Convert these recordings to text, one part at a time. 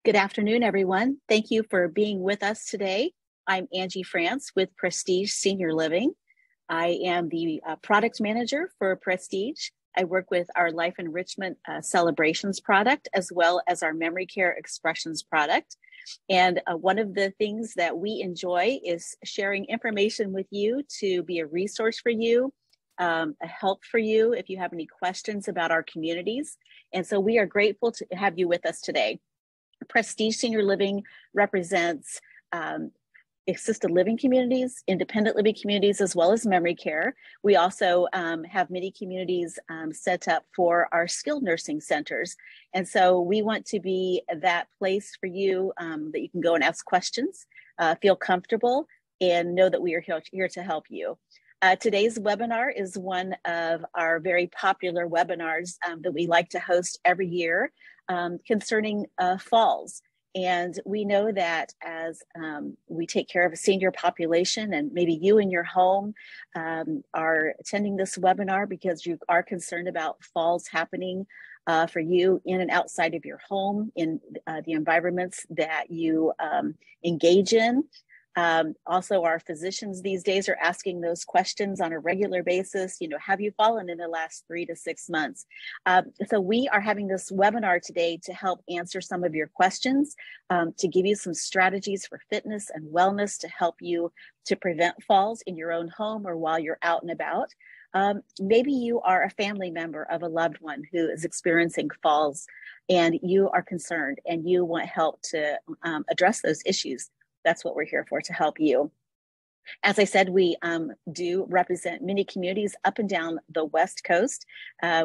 Good afternoon, everyone. Thank you for being with us today. I'm Angie France with Prestige Senior Living. I am the product manager for Prestige. I work with our Life Enrichment Celebrations product, as well as our Memory Care Expressions product. And one of the things that we enjoy is sharing information with you to be a resource for you, a help for you if you have any questions about our communities. And so we are grateful to have you with us today. Prestige Senior Living represents assisted living communities, independent living communities, as well as memory care. We also have many communities set up for our skilled nursing centers. And so we want to be that place for you that you can go and ask questions, feel comfortable, and know that we are here to help you. Today's webinar is one of our very popular webinars that we like to host every year concerning falls. And we know that as we take care of a senior population, and maybe you in your home are attending this webinar because you are concerned about falls happening for you in and outside of your home, in the environments that you engage in. Also, our physicians these days are asking those questions on a regular basis. You know, have you fallen in the last 3 to 6 months? So we are having this webinar today to help answer some of your questions, to give you some strategies for fitness and wellness to help you to prevent falls in your own home or while you're out and about. Maybe you are a family member of a loved one who is experiencing falls and you are concerned and you want help to address those issues. That's what we're here for, to help you. As I said, we do represent many communities up and down the West Coast.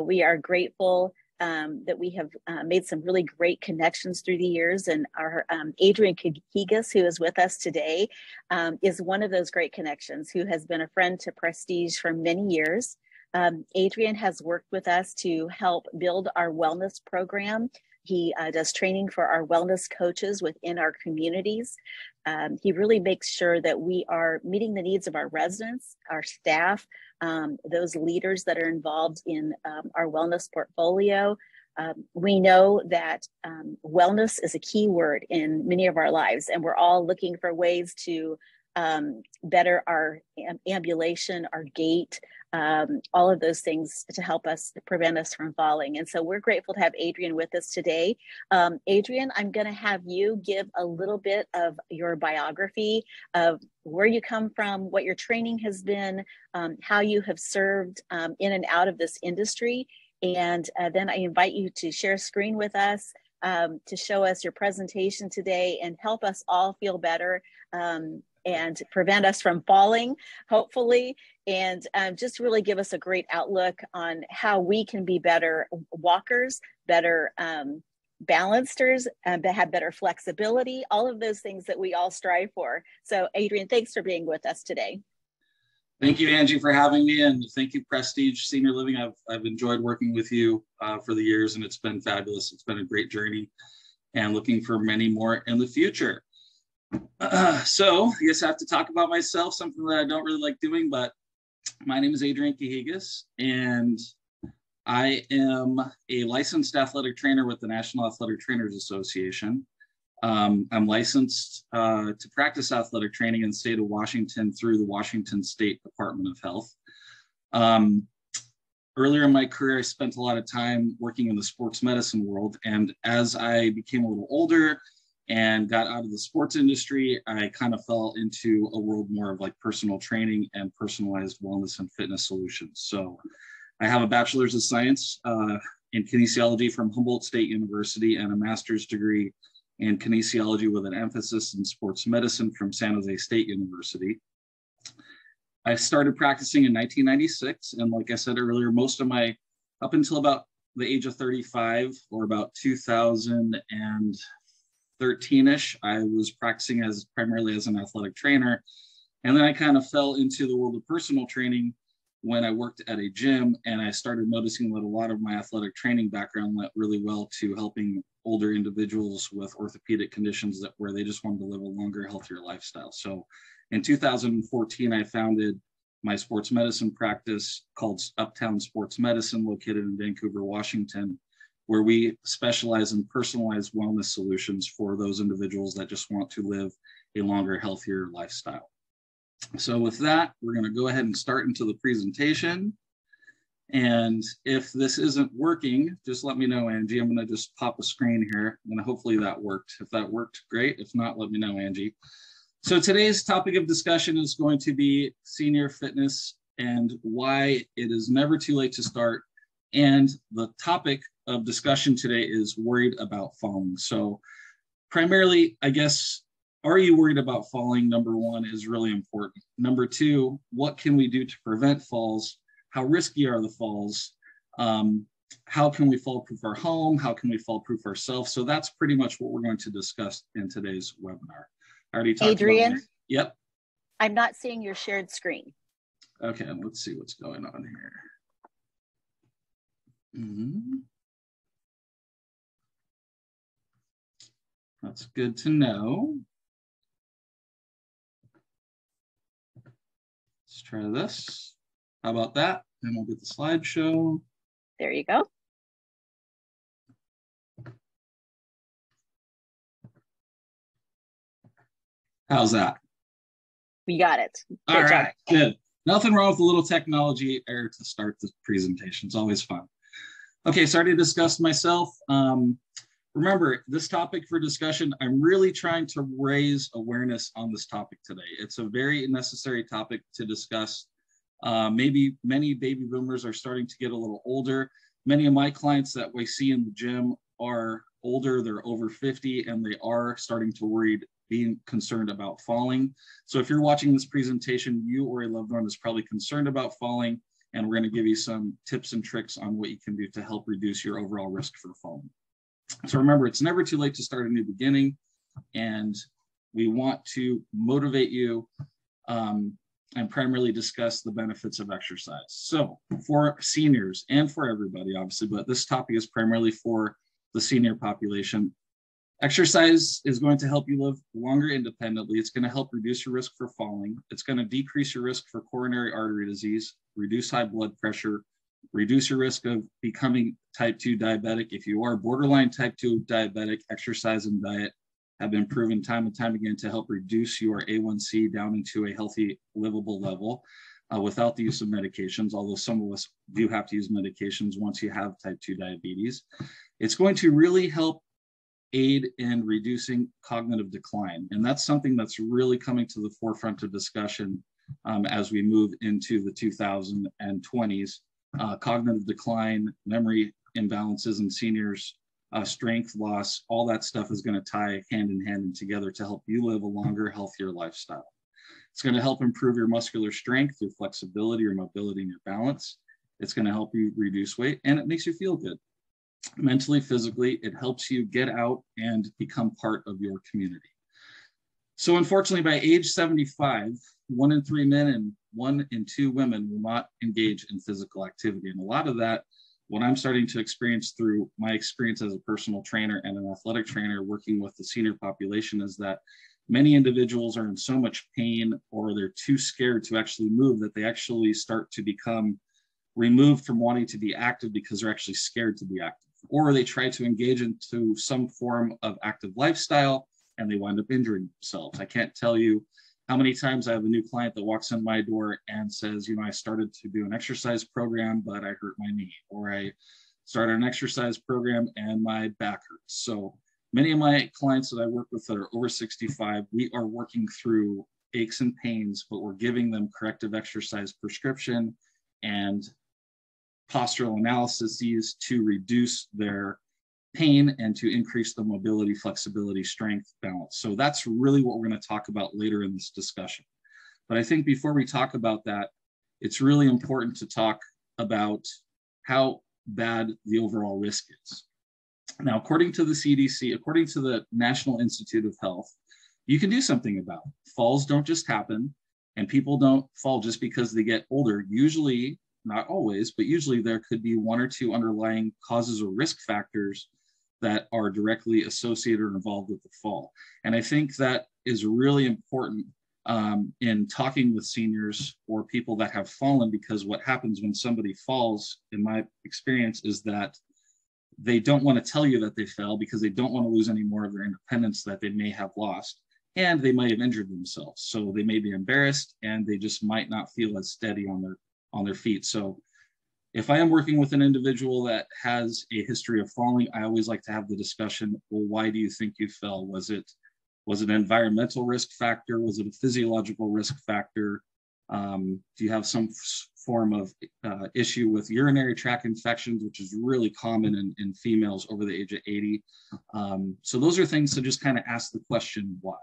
We are grateful that we have made some really great connections through the years. And our Adrian Cagigas, who is with us today, is one of those great connections, who has been a friend to Prestige for many years. Adrian has worked with us to help build our wellness program. He does training for our wellness coaches within our communities. He really makes sure that we are meeting the needs of our residents, our staff, those leaders that are involved in our wellness portfolio. We know that wellness is a key word in many of our lives, and we're all looking for ways to better our ambulation, our gait, all of those things to help us prevent us from falling. And so we're grateful to have Adrian with us today. Adrian, I'm going to have you give a little bit of your biography of where you come from, what your training has been, how you have served in and out of this industry. And then I invite you to share a screen with us to show us your presentation today and help us all feel better and prevent us from falling, hopefully, and just really give us a great outlook on how we can be better walkers, better balancers, that have better flexibility, all of those things that we all strive for. So Adrian, thanks for being with us today. Thank you, Angie, for having me, and thank you, Prestige Senior Living. I've enjoyed working with you for the years, and it's been fabulous. It's been a great journey, and looking for many more in the future. So I guess I have to talk about myself, something that I don't really like doing, but my name is Adrian Cagigas, and I am a licensed athletic trainer with the National Athletic Trainers Association. I'm licensed to practice athletic training in the state of Washington through the Washington State Department of Health. Earlier in my career, I spent a lot of time working in the sports medicine world, and as I became a little older and got out of the sports industry, I kind of fell into a world more of like personal training and personalized wellness and fitness solutions. So I have a bachelor's of science in kinesiology from Humboldt State University and a master's degree in kinesiology with an emphasis in sports medicine from San Jose State University. I started practicing in 1996. And like I said earlier, up until about the age of 35 or about 2013-ish, I was practicing primarily as an athletic trainer. And then I kind of fell into the world of personal training when I worked at a gym, and I started noticing that a lot of my athletic training background went really well to helping older individuals with orthopedic conditions where they just wanted to live a longer, healthier lifestyle. So in 2014, I founded my sports medicine practice called Uptown Sports Medicine, located in Vancouver, Washington. where we specialize in personalized wellness solutions for those individuals that just want to live a longer, healthier lifestyle. So with that, we're going to go ahead and start into the presentation. And if this isn't working, just let me know, Angie. I'm going to just pop a screen here, and hopefully that worked. If that worked, great. If not, let me know, Angie. So today's topic of discussion is going to be senior fitness and why it is never too late to start. And the topic of discussion today is worried about falling. So primarily, I guess, are you worried about falling? Number one is really important. Number two, what can we do to prevent falls? How risky are the falls? How can we fall-proof our home? How can we fall-proof ourselves? So that's pretty much what we're going to discuss in today's webinar. I already talked Adrian, about Yep. I'm not seeing your shared screen. Okay, let's see what's going on here. That's good to know. Let's try this. How about that? And we'll get the slideshow. There you go. How's that? We got it. All right, good. Nothing wrong with a little technology error to start the presentation. It's always fun. Okay, so I already discussed myself. Remember, this topic for discussion, I'm really trying to raise awareness on this topic today. It's a very necessary topic to discuss. Maybe many baby boomers are starting to get a little older. Many of my clients that we see in the gym are older, they're over 50, and they are starting to worry, being concerned about falling. So if you're watching this presentation, you or a loved one is probably concerned about falling, and we're going to give you some tips and tricks on what you can do to help reduce your overall risk for falling. So remember, it's never too late to start a new beginning, and we want to motivate you and primarily discuss the benefits of exercise. So for seniors and for everybody, obviously, but this topic is primarily for the senior population. Exercise is going to help you live longer independently. It's going to help reduce your risk for falling. It's going to decrease your risk for coronary artery disease, reduce high blood pressure, reduce your risk of becoming type 2 diabetic. If you are borderline type 2 diabetic, exercise and diet have been proven time and time again to help reduce your A1C down into a healthy, livable level without the use of medications, although some of us do have to use medications once you have type 2 diabetes. It's going to really help aid in reducing cognitive decline. And that's something that's really coming to the forefront of discussion as we move into the 2020s. Cognitive decline, memory imbalances in seniors, strength loss, all that stuff is going to tie hand in hand and together to help you live a longer, healthier lifestyle. It's going to help improve your muscular strength, your flexibility, your mobility, and your balance. It's going to help you reduce weight, and it makes you feel good. Mentally, physically, it helps you get out and become part of your community. So unfortunately, by age 75, 1 in 3 men and 1 in 2 women will not engage in physical activity. And a lot of that, what I'm starting to experience through my experience as a personal trainer and an athletic trainer working with the senior population, is that many individuals are in so much pain or they're too scared to actually move that they actually start to become removed from wanting to be active because they're actually scared to be active. Or they try to engage into some form of active lifestyle and they wind up injuring themselves. I can't tell you how many times I have a new client that walks in my door and says, you know, I started to do an exercise program, but I hurt my knee, or I started an exercise program and my back hurts. So many of my clients that I work with that are over 65, we are working through aches and pains, but we're giving them corrective exercise prescription and postural analyses to reduce their pain and to increase the mobility, flexibility, strength, balance. So that's really what we're going to talk about later in this discussion. But I think before we talk about that, it's really important to talk about how bad the overall risk is. Now, according to the CDC, according to the National Institute of Health, you can do something about it. Falls don't just happen, and people don't fall just because they get older. Usually, not always, but usually there could be 1 or 2 underlying causes or risk factors that are directly associated or involved with the fall. And I think that is really important in talking with seniors or people that have fallen, because what happens when somebody falls, in my experience, is that they don't want to tell you that they fell because they don't want to lose any more of their independence that they may have lost, and they might have injured themselves. So they may be embarrassed and they just might not feel as steady on their feet. So if I am working with an individual that has a history of falling, I always like to have the discussion, well, why do you think you fell? Was it an environmental risk factor? Was it a physiological risk factor? Do you have some form of issue with urinary tract infections, which is really common in females over the age of 80? So those are things to just kind of ask the question, why?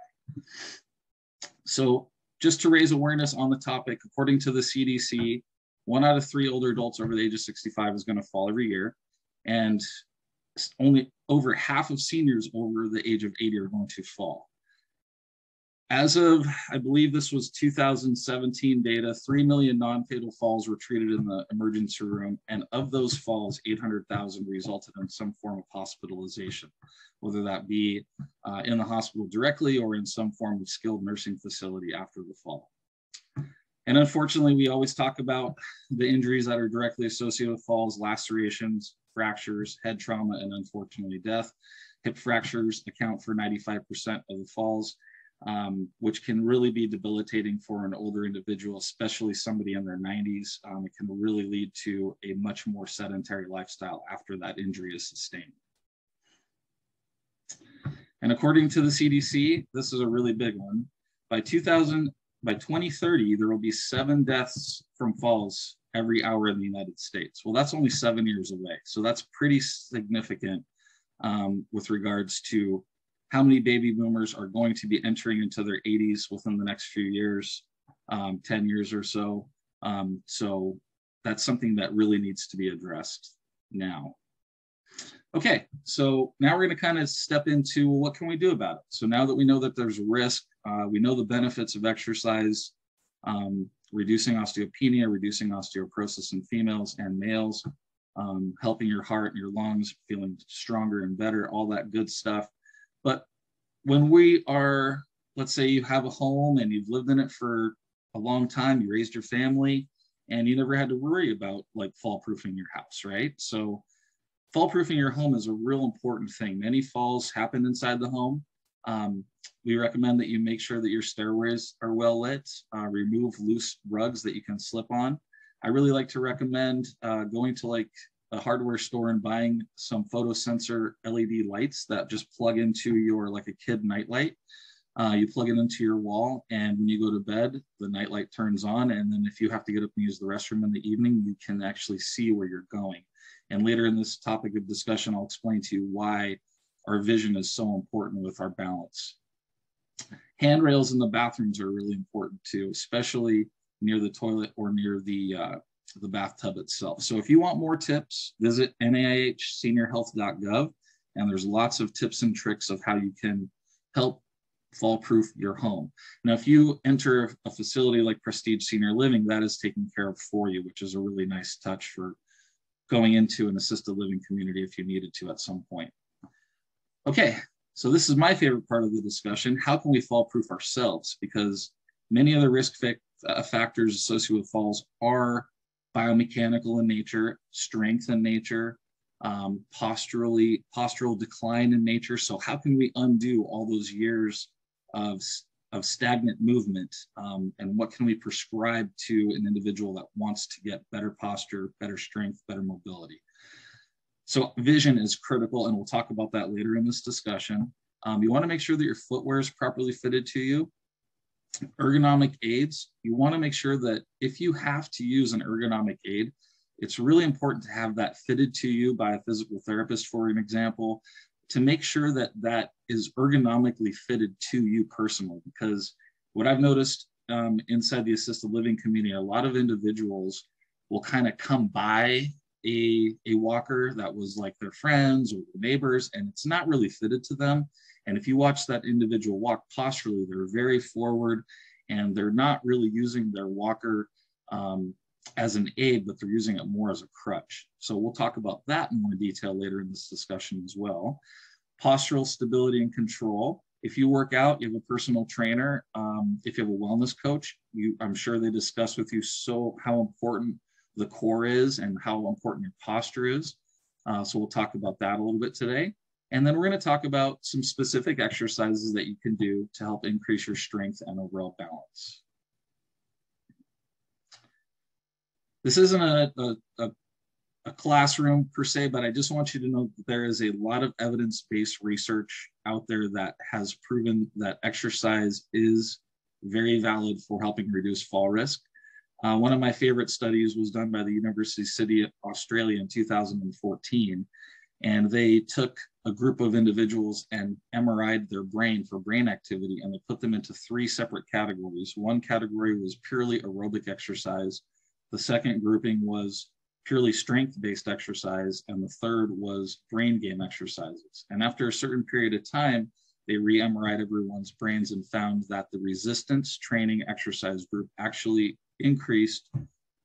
So just to raise awareness on the topic, according to the CDC, 1 out of 3 older adults over the age of 65 is going to fall every year. And only over half of seniors over the age of 80 are going to fall. As of, I believe this was 2017 data, 3 million non-fatal falls were treated in the emergency room. And of those falls, 800,000 resulted in some form of hospitalization, whether that be in the hospital directly or in some form of skilled nursing facility after the fall. And unfortunately, we always talk about the injuries that are directly associated with falls: lacerations, fractures, head trauma, and unfortunately death. Hip fractures account for 95% of the falls, which can really be debilitating for an older individual, especially somebody in their 90s. It can really lead to a much more sedentary lifestyle after that injury is sustained. And according to the CDC, this is a really big one. By 2030, there will be 7 deaths from falls every hour in the United States. Well, that's only 7 years away. So that's pretty significant with regards to how many baby boomers are going to be entering into their 80s within the next few years, 10 years or so. So that's something that really needs to be addressed now. Okay, so now we're going to kind of step into what can we do about it. So now that we know that there's risk, we know the benefits of exercise, reducing osteopenia, reducing osteoporosis in females and males, helping your heart and your lungs, feeling stronger and better, all that good stuff. But when we are, let's say you have a home and you've lived in it for a long time, you raised your family, and you never had to worry about like fall proofing your house, right? So fall proofing your home is a real important thing. Many falls happen inside the home. We recommend that you make sure that your stairways are well lit, remove loose rugs that you can slip on. I really like to recommend going to like a hardware store and buying some photosensor LED lights that just plug into your, like a kid nightlight. You plug it into your wall, and when you go to bed, the nightlight turns on. And then if you have to get up and use the restroom in the evening, you can actually see where you're going. And later in this topic of discussion, I'll explain to you why our vision is so important with our balance. Handrails in the bathrooms are really important too, especially near the toilet or near the bathtub itself. So if you want more tips, visit NIHseniorhealth.gov, and there's lots of tips and tricks of how you can help fall-proof your home. Now, if you enter a facility like Prestige Senior Living, that is taken care of for you, which is a really nice touch for going into an assisted living community if you needed to at some point. Okay, so this is my favorite part of the discussion. How can we fall-proof ourselves? Because many other risk factors associated with falls are biomechanical in nature, strength in nature, postural decline in nature. So how can we undo all those years of stagnant movement, and what can we prescribe to an individual that wants to get better posture, better strength, better mobility? So vision is critical, and we'll talk about that later in this discussion. You want to make sure that your footwear is properly fitted to you. Ergonomic aids, you want to make sure that if you have to use an ergonomic aid, it's really important to have that fitted to you by a physical therapist, for an example, to make sure that that is ergonomically fitted to you personally. Because what I've noticed inside the assisted living community, a lot of individuals will kind of come by a walker that was like their friends or neighbors, and it's not really fitted to them. And if you watch that individual walk posturally, they're very forward, and they're not really using their walker as an aid, but they're using it more as a crutch. So we'll talk about that in more detail later in this discussion as well. Postural stability and control. If you work out, you have a personal trainer. If you have a wellness coach, I'm sure they discuss with you how important the core is and how important your posture is. So we'll talk about that a little bit today. And then we're going to talk about some specific exercises that you can do to help increase your strength and overall balance. This isn't a classroom per se, but I just want you to know that there is a lot of evidence-based research out there that has proven that exercise is very valid for helping reduce fall risk. One of my favorite studies was done by the University of Sydney, Australia in 2014, and they took a group of individuals and MRI'd their brain for brain activity, and they put them into 3 separate categories. One category was purely aerobic exercise. The second grouping was purely strength-based exercise, and the third was brain game exercises. And after a certain period of time, they re-MRI'd everyone's brains and found that the resistance training exercise group actually increased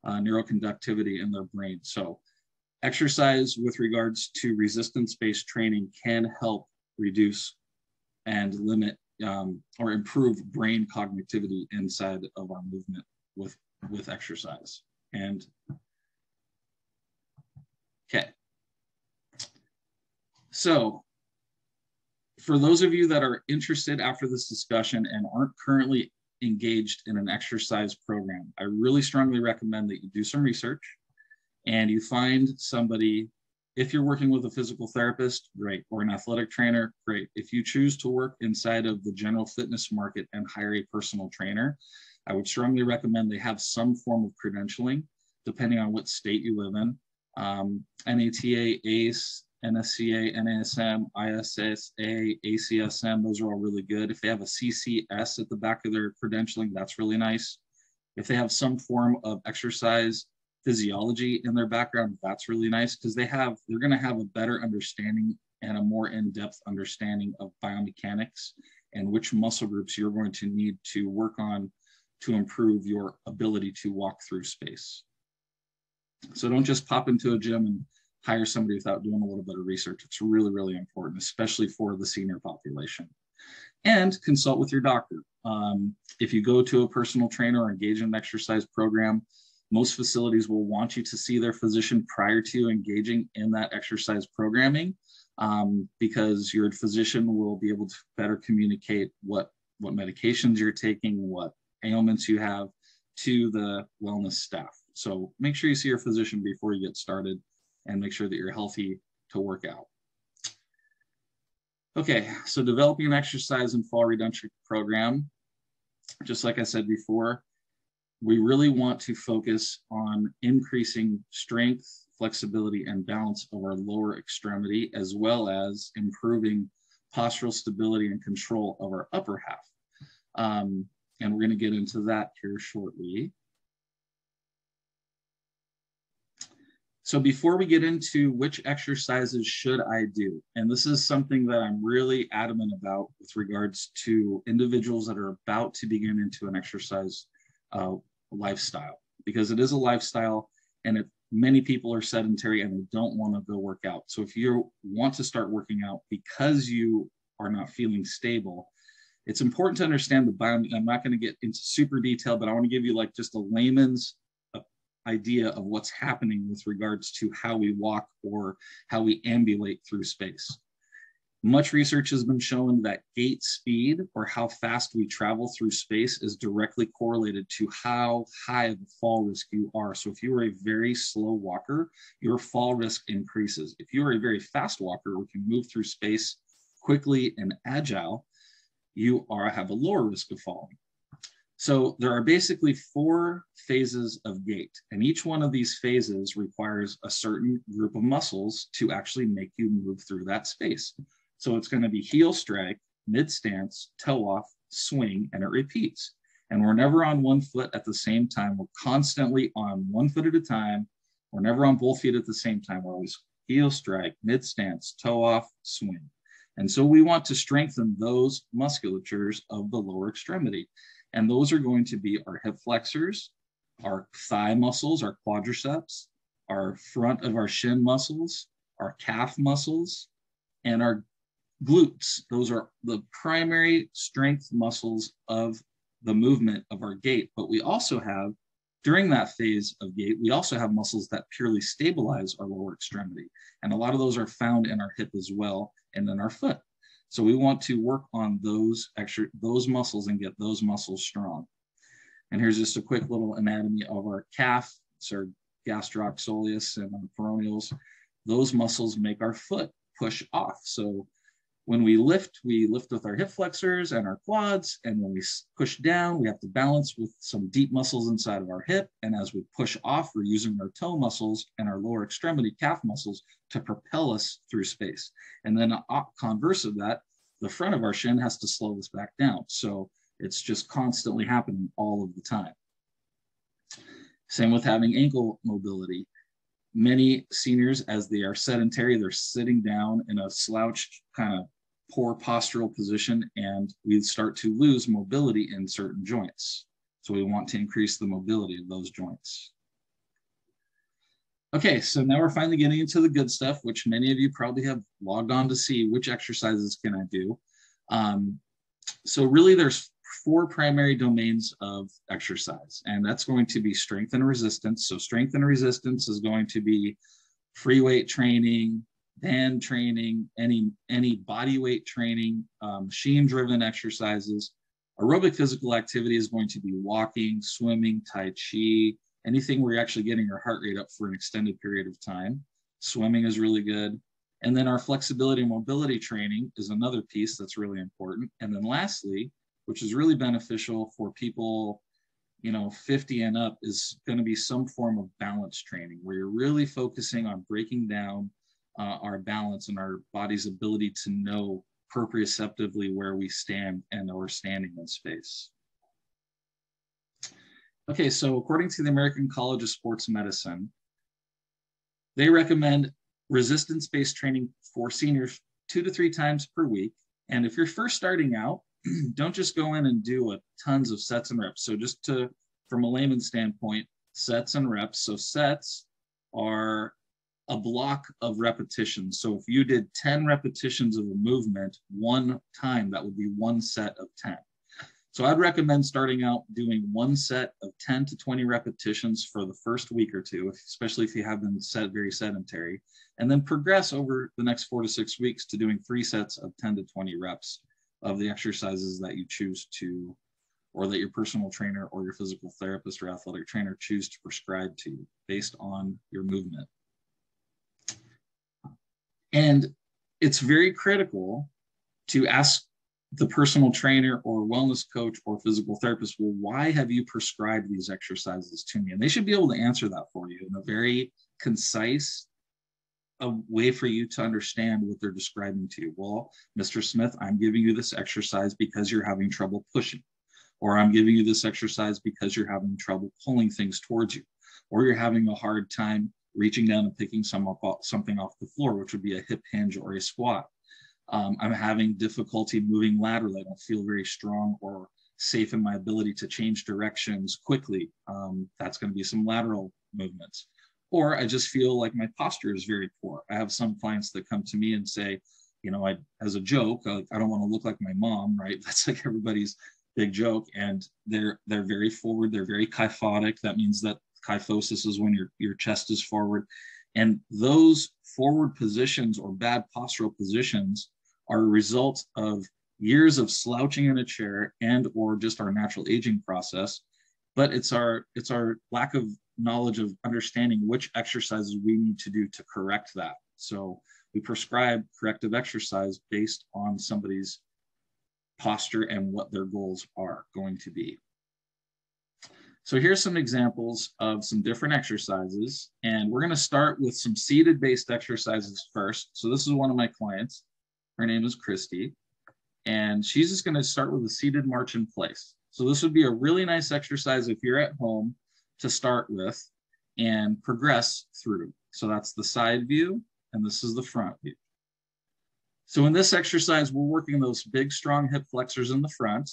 neuroconductivity in their brain. So exercise with regards to resistance-based training can help reduce and limit or improve brain cognitivity inside of our movement with exercise. And okay, so for those of you that are interested after this discussion and aren't currently engaged in an exercise program, I really strongly recommend that you do some research and you find somebody. If you're working with a physical therapist, great, or an athletic trainer, great. If you choose to work inside of the general fitness market and hire a personal trainer, I would strongly recommend they have some form of credentialing, depending on what state you live in. NATA, ACE, NSCA, NASM, ISSA, ACSM, those are all really good. If they have a CCS at the back of their credentialing, that's really nice. If they have some form of exercise physiology in their background, that's really nice, because they're going to have a better understanding and a more in-depth understanding of biomechanics and which muscle groups you're going to need to work on to improve your ability to walk through space. So don't just pop into a gym and hire somebody without doing a little bit of research. It's really, really important, especially for the senior population. And consult with your doctor. If you go to a personal trainer or engage in an exercise program, most facilities will want you to see their physician prior to engaging in that exercise programming, because your physician will be able to better communicate what medications you're taking, what ailments you have to the wellness staff. So make sure you see your physician before you get started and make sure that you're healthy to work out. Okay, so developing an exercise and fall reduction program, just like I said before, we really want to focus on increasing strength, flexibility, and balance of our lower extremity, as well as improving postural stability and control of our upper half. And we're going to get into that here shortly. So before we get into which exercises should I do, and this is something that I'm really adamant about with regards to individuals that are about to begin into an exercise lifestyle, because it is a lifestyle, and many people are sedentary and they don't want to go work out. So if you want to start working out because you are not feeling stable, it's important to understand the biome. I'm not going to get into super detail, but I want to give you like just a layman's idea of what's happening with regards to how we walk or how we ambulate through space. Much research has been shown that gait speed, or how fast we travel through space, is directly correlated to how high of a fall risk you are. So if you are a very slow walker, your fall risk increases. If you are a very fast walker who can move through space quickly and agile, you have a lower risk of falling. So there are basically 4 phases of gait, and each one of these phases requires a certain group of muscles to actually make you move through that space. So it's going to be heel strike, mid stance, toe off, swing, and it repeats. And we're never on one foot at the same time. We're constantly on one foot at a time. We're never on both feet at the same time. We're always heel strike, mid stance, toe off, swing. And so we want to strengthen those musculatures of the lower extremity. And those are going to be our hip flexors, our thigh muscles, our quadriceps, our front of our shin muscles, our calf muscles, and our glutes. Those are the primary strength muscles of the movement of our gait. But we also have During that phase of gait, we also have muscles that purely stabilize our lower extremity. And a lot of those are found in our hip as well and in our foot. So we want to work on those muscles and get those muscles strong. And here's just a quick little anatomy of our calf. It's our gastrocsoleus and our peroneals. Those muscles make our foot push off. So when we lift with our hip flexors and our quads. And when we push down, we have to balance with some deep muscles inside of our hip. And as we push off, we're using our toe muscles and our lower extremity calf muscles to propel us through space. And then converse of that, the front of our shin has to slow us back down. So it's just constantly happening all of the time. Same with having ankle mobility. Many seniors, as they are sedentary, they're sitting down in a slouched kind of poor postural position, and we start to lose mobility in certain joints. So we want to increase the mobility of those joints. Okay, so now we're finally getting into the good stuff, which many of you probably have logged on to see which exercises can I do. So really there's 4 primary domains of exercise, and that's going to be strength and resistance. So strength and resistance is going to be free weight training, band training, any body weight training, machine-driven exercises. Aerobic physical activity is going to be walking, swimming, tai chi, anything where you're actually getting your heart rate up for an extended period of time. Swimming is really good. And then our flexibility and mobility training is another piece that's really important. And then lastly, which is really beneficial for people, 50 and up, is going to be some form of balance training where you're really focusing on breaking down our balance and our body's ability to know proprioceptively where we stand and or standing in space. Okay, so according to the American College of Sports Medicine, they recommend resistance-based training for seniors 2 to 3 times per week. And if you're first starting out, don't just go in and do tons of sets and reps. So just from a layman's standpoint, sets and reps. So sets are a block of repetitions. So if you did 10 repetitions of a movement one time, that would be 1 set of 10. So I'd recommend starting out doing 1 set of 10 to 20 repetitions for the first week or 2, especially if you have been very sedentary, and then progress over the next 4 to 6 weeks to doing 3 sets of 10 to 20 reps of the exercises that you choose to, or that your personal trainer or your physical therapist or athletic trainer choose to prescribe to you based on your movement. And it's very critical to ask the personal trainer or wellness coach or physical therapist, well, why have you prescribed these exercises to me? And they should be able to answer that for you in a very concise way for you to understand what they're describing to you. Well, Mr. Smith, I'm giving you this exercise because you're having trouble pushing, or I'm giving you this exercise because you're having trouble pulling things towards you, or you're having a hard time reaching down and picking something off the floor, which would be a hip hinge or a squat. I'm having difficulty moving laterally. I don't feel very strong or safe in my ability to change directions quickly. That's going to be some lateral movements. Or I just feel like my posture is very poor. I have some clients that come to me and say, as a joke, I don't want to look like my mom, right? That's like everybody's big joke. And they're very forward. They're very kyphotic. That means that kyphosis is when your chest is forward. And those forward positions or bad postural positions are a result of years of slouching in a chair and or just our natural aging process. But it's our lack of knowledge of understanding which exercises we need to do to correct that. So we prescribe corrective exercise based on somebody's posture and what their goals are going to be. So here's some examples of some different exercises, and we're going to start with some seated based exercises first. So this is one of my clients. Her name is Christy, and she's just going to start with a seated march in place. So this would be a really nice exercise if you're at home to start with and progress through. So that's the side view, and this is the front view. So in this exercise, we're working those big, strong hip flexors in the front,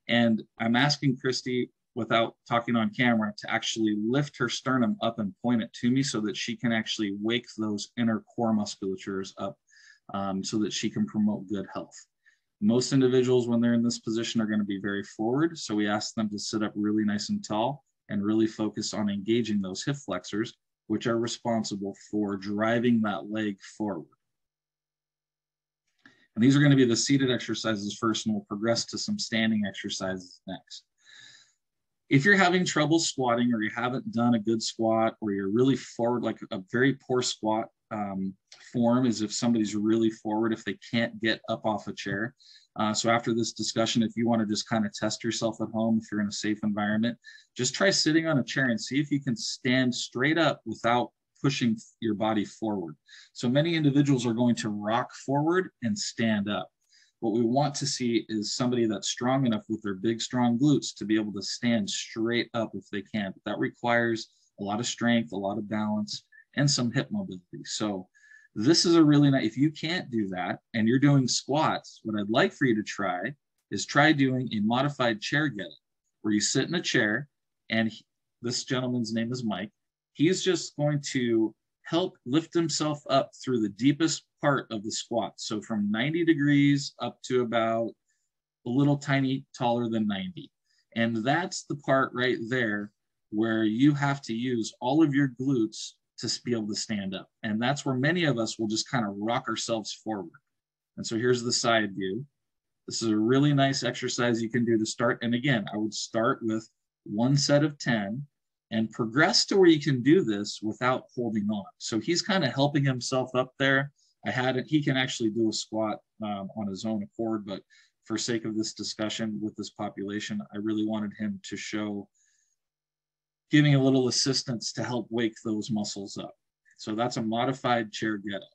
and I'm asking Christy, without talking on camera, to actually lift her sternum up and point it to me so that she can actually wake those inner core musculatures up so that she can promote good health. Most individuals, when they're in this position, are going to be very forward. So we ask them to sit up really nice and tall and really focus on engaging those hip flexors, which are responsible for driving that leg forward. And these are going to be the seated exercises first, and we'll progress to some standing exercises next. If you're having trouble squatting, or you haven't done a good squat, or you're really forward, like a very poor squat form is if somebody's really forward, if they can't get up off a chair. So after this discussion, if you want to just kind of test yourself at home, if you're in a safe environment, just try sitting on a chair and see if you can stand straight up without pushing your body forward. So many individuals are going to rock forward and stand up. What we want to see is somebody that's strong enough with their big, strong glutes to be able to stand straight up if they can. But that requires a lot of strength, a lot of balance, and some hip mobility. So this is a really nice, if you can't do that and you're doing squats, what I'd like for you to try is try doing a modified chair get-up, where you sit in a chair, and this gentleman's name is Mike. He's just going to help lift himself up through the deepest part of the squat. So from 90 degrees up to about a little tiny taller than 90. And that's the part right there where you have to use all of your glutes to be able to stand up. And that's where many of us will just kind of rock ourselves forward. And so here's the side view. This is a really nice exercise you can do to start. And again, I would start with one set of 10 and progress to where you can do this without holding on. So he's kind of helping himself up there. He can actually do a squat on his own accord, but for sake of this discussion with this population, I really wanted him to show giving a little assistance to help wake those muscles up. So that's a modified chair get-up.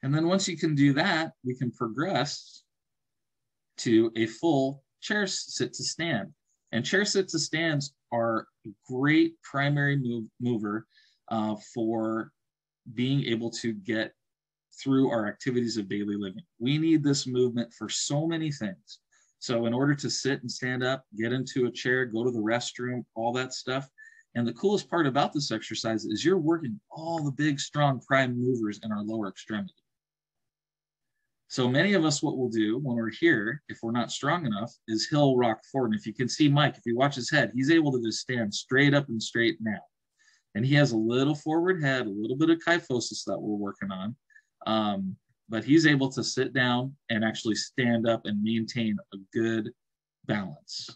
And then once you can do that, we can progress to a full chair sit to stand. And chair sit to stands are a great primary mover for being able to get through our activities of daily living. We need this movement for so many things. So in order to sit and stand up, get into a chair, go to the restroom, all that stuff. And the coolest part about this exercise is you're working all the big, strong prime movers in our lower extremity. So many of us, what we'll do when we're here, if we're not strong enough, is he'll rock forward. And if you can see Mike, if you watch his head, he's able to just stand straight up and straight now. And he has a little forward head, a little bit of kyphosis that we're working on. But he's able to sit down and actually stand up and maintain a good balance.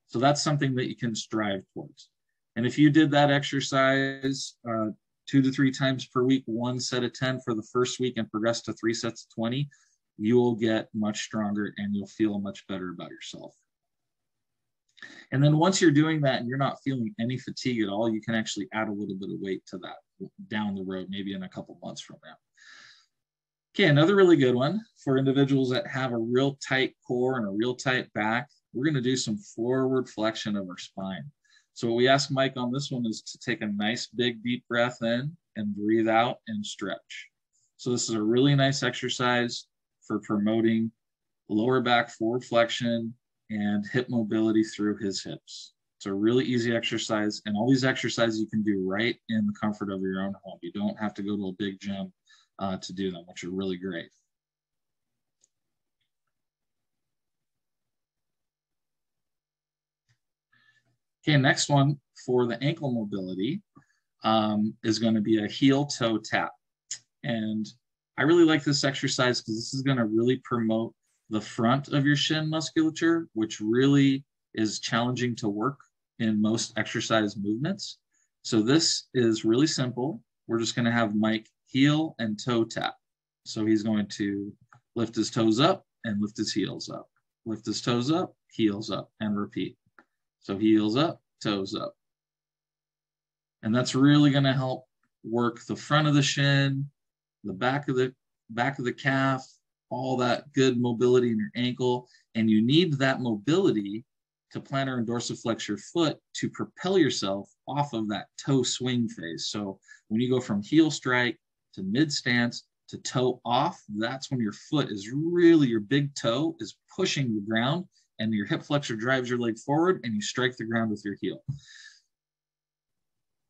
So that's something that you can strive towards. And if you did that exercise 2 to 3 times per week, 1 set of 10 for the first week, and progress to 3 sets of 20, you will get much stronger and you'll feel much better about yourself. And then once you're doing that and you're not feeling any fatigue at all, you can actually add a little bit of weight to that down the road, maybe in a couple months from now. Okay, another really good one for individuals that have a real tight core and a real tight back. We're going to do some forward flexion of our spine. So what we ask Mike on this one is to take a nice big deep breath in and breathe out and stretch. So this is a really nice exercise for promoting lower back forward flexion and hip mobility through his hips. It's a really easy exercise, and all these exercises you can do right in the comfort of your own home. You don't have to go to a big gym to do them, which are really great. Okay, next one for the ankle mobility is going to be a heel toe tap. And I really like this exercise because this is going to really promote the front of your shin musculature, which really is challenging to work in most exercise movements. So this is really simple. We're just going to have Mike heel and toe tap. So he's going to lift his toes up and lift his heels up. Lift his toes up, heels up, and repeat. So heels up, toes up. And that's really going to help work the front of the shin, the back of the calf, all that good mobility in your ankle. And you need that mobility to plantar and dorsiflex your foot to propel yourself off of that toe swing phase. So when you go from heel strike to mid stance to toe off, that's when your foot is really, your big toe is pushing the ground, and your hip flexor drives your leg forward and you strike the ground with your heel.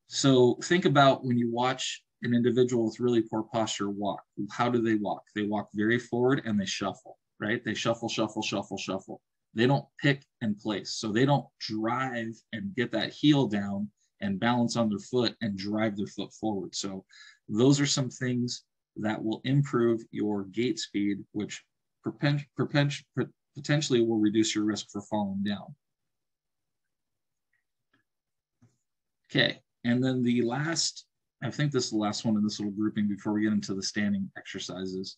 So think about when you watch an individual with really poor posture walk. How do they walk? They walk very forward and they shuffle, right? They shuffle, shuffle, shuffle, shuffle. They don't pick and place. So they don't drive and get that heel down and balance on their foot and drive their foot forward. So those are some things that will improve your gait speed, which potentially will reduce your risk for falling down. Okay, and then the last, I think this is the last one in this little grouping before we get into the standing exercises.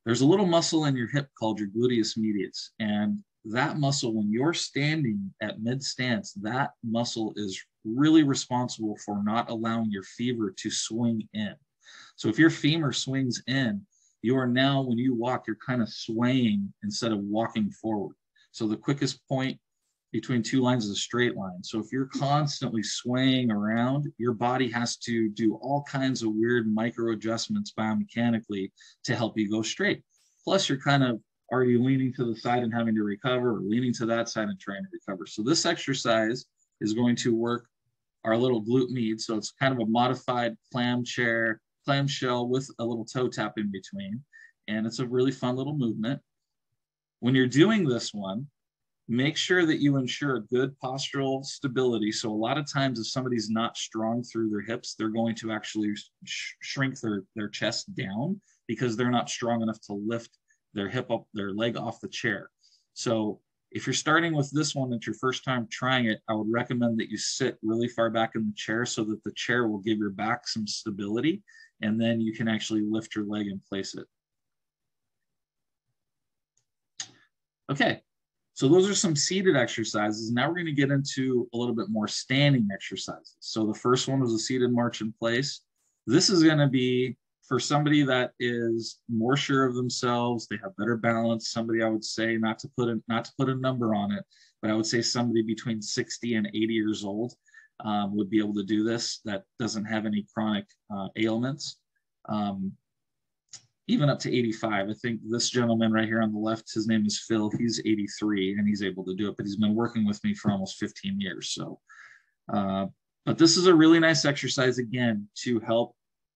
There's a little muscle in your hip called your gluteus medius, and that muscle, when you're standing at mid stance, that muscle is really responsible for not allowing your femur to swing in. So if your femur swings in, you are now, when you walk, you're kind of swaying instead of walking forward. So the quickest point between two lines is a straight line. So if you're constantly swaying around, your body has to do all kinds of weird micro adjustments biomechanically to help you go straight. Plus, you're kind of already leaning to the side and having to recover, or leaning to that side and trying to recover. So this exercise is going to work our little glute med. So it's kind of a modified clamshell with a little toe tap in between. And it's a really fun little movement. When you're doing this one, make sure that you ensure good postural stability. So a lot of times if somebody's not strong through their hips, they're going to actually shrink their chest down because they're not strong enough to lift their leg off the chair. So if you're starting with this one, it's your first time trying it, I would recommend that you sit really far back in the chair so that the chair will give your back some stability, and then you can actually lift your leg and place it. Okay. So those are some seated exercises. Now we're going to get into a little bit more standing exercises. So the first one was a seated march in place. This is going to be for somebody that is more sure of themselves. They have better balance. Somebody, I would say, not to put a number on it, but I would say somebody between 60 and 80 years old would be able to do this. That doesn't have any chronic ailments. Even up to 85. I think this gentleman right here on the left, his name is Phil. He's 83 and he's able to do it, but he's been working with me for almost 15 years. So, but this is a really nice exercise, again, to help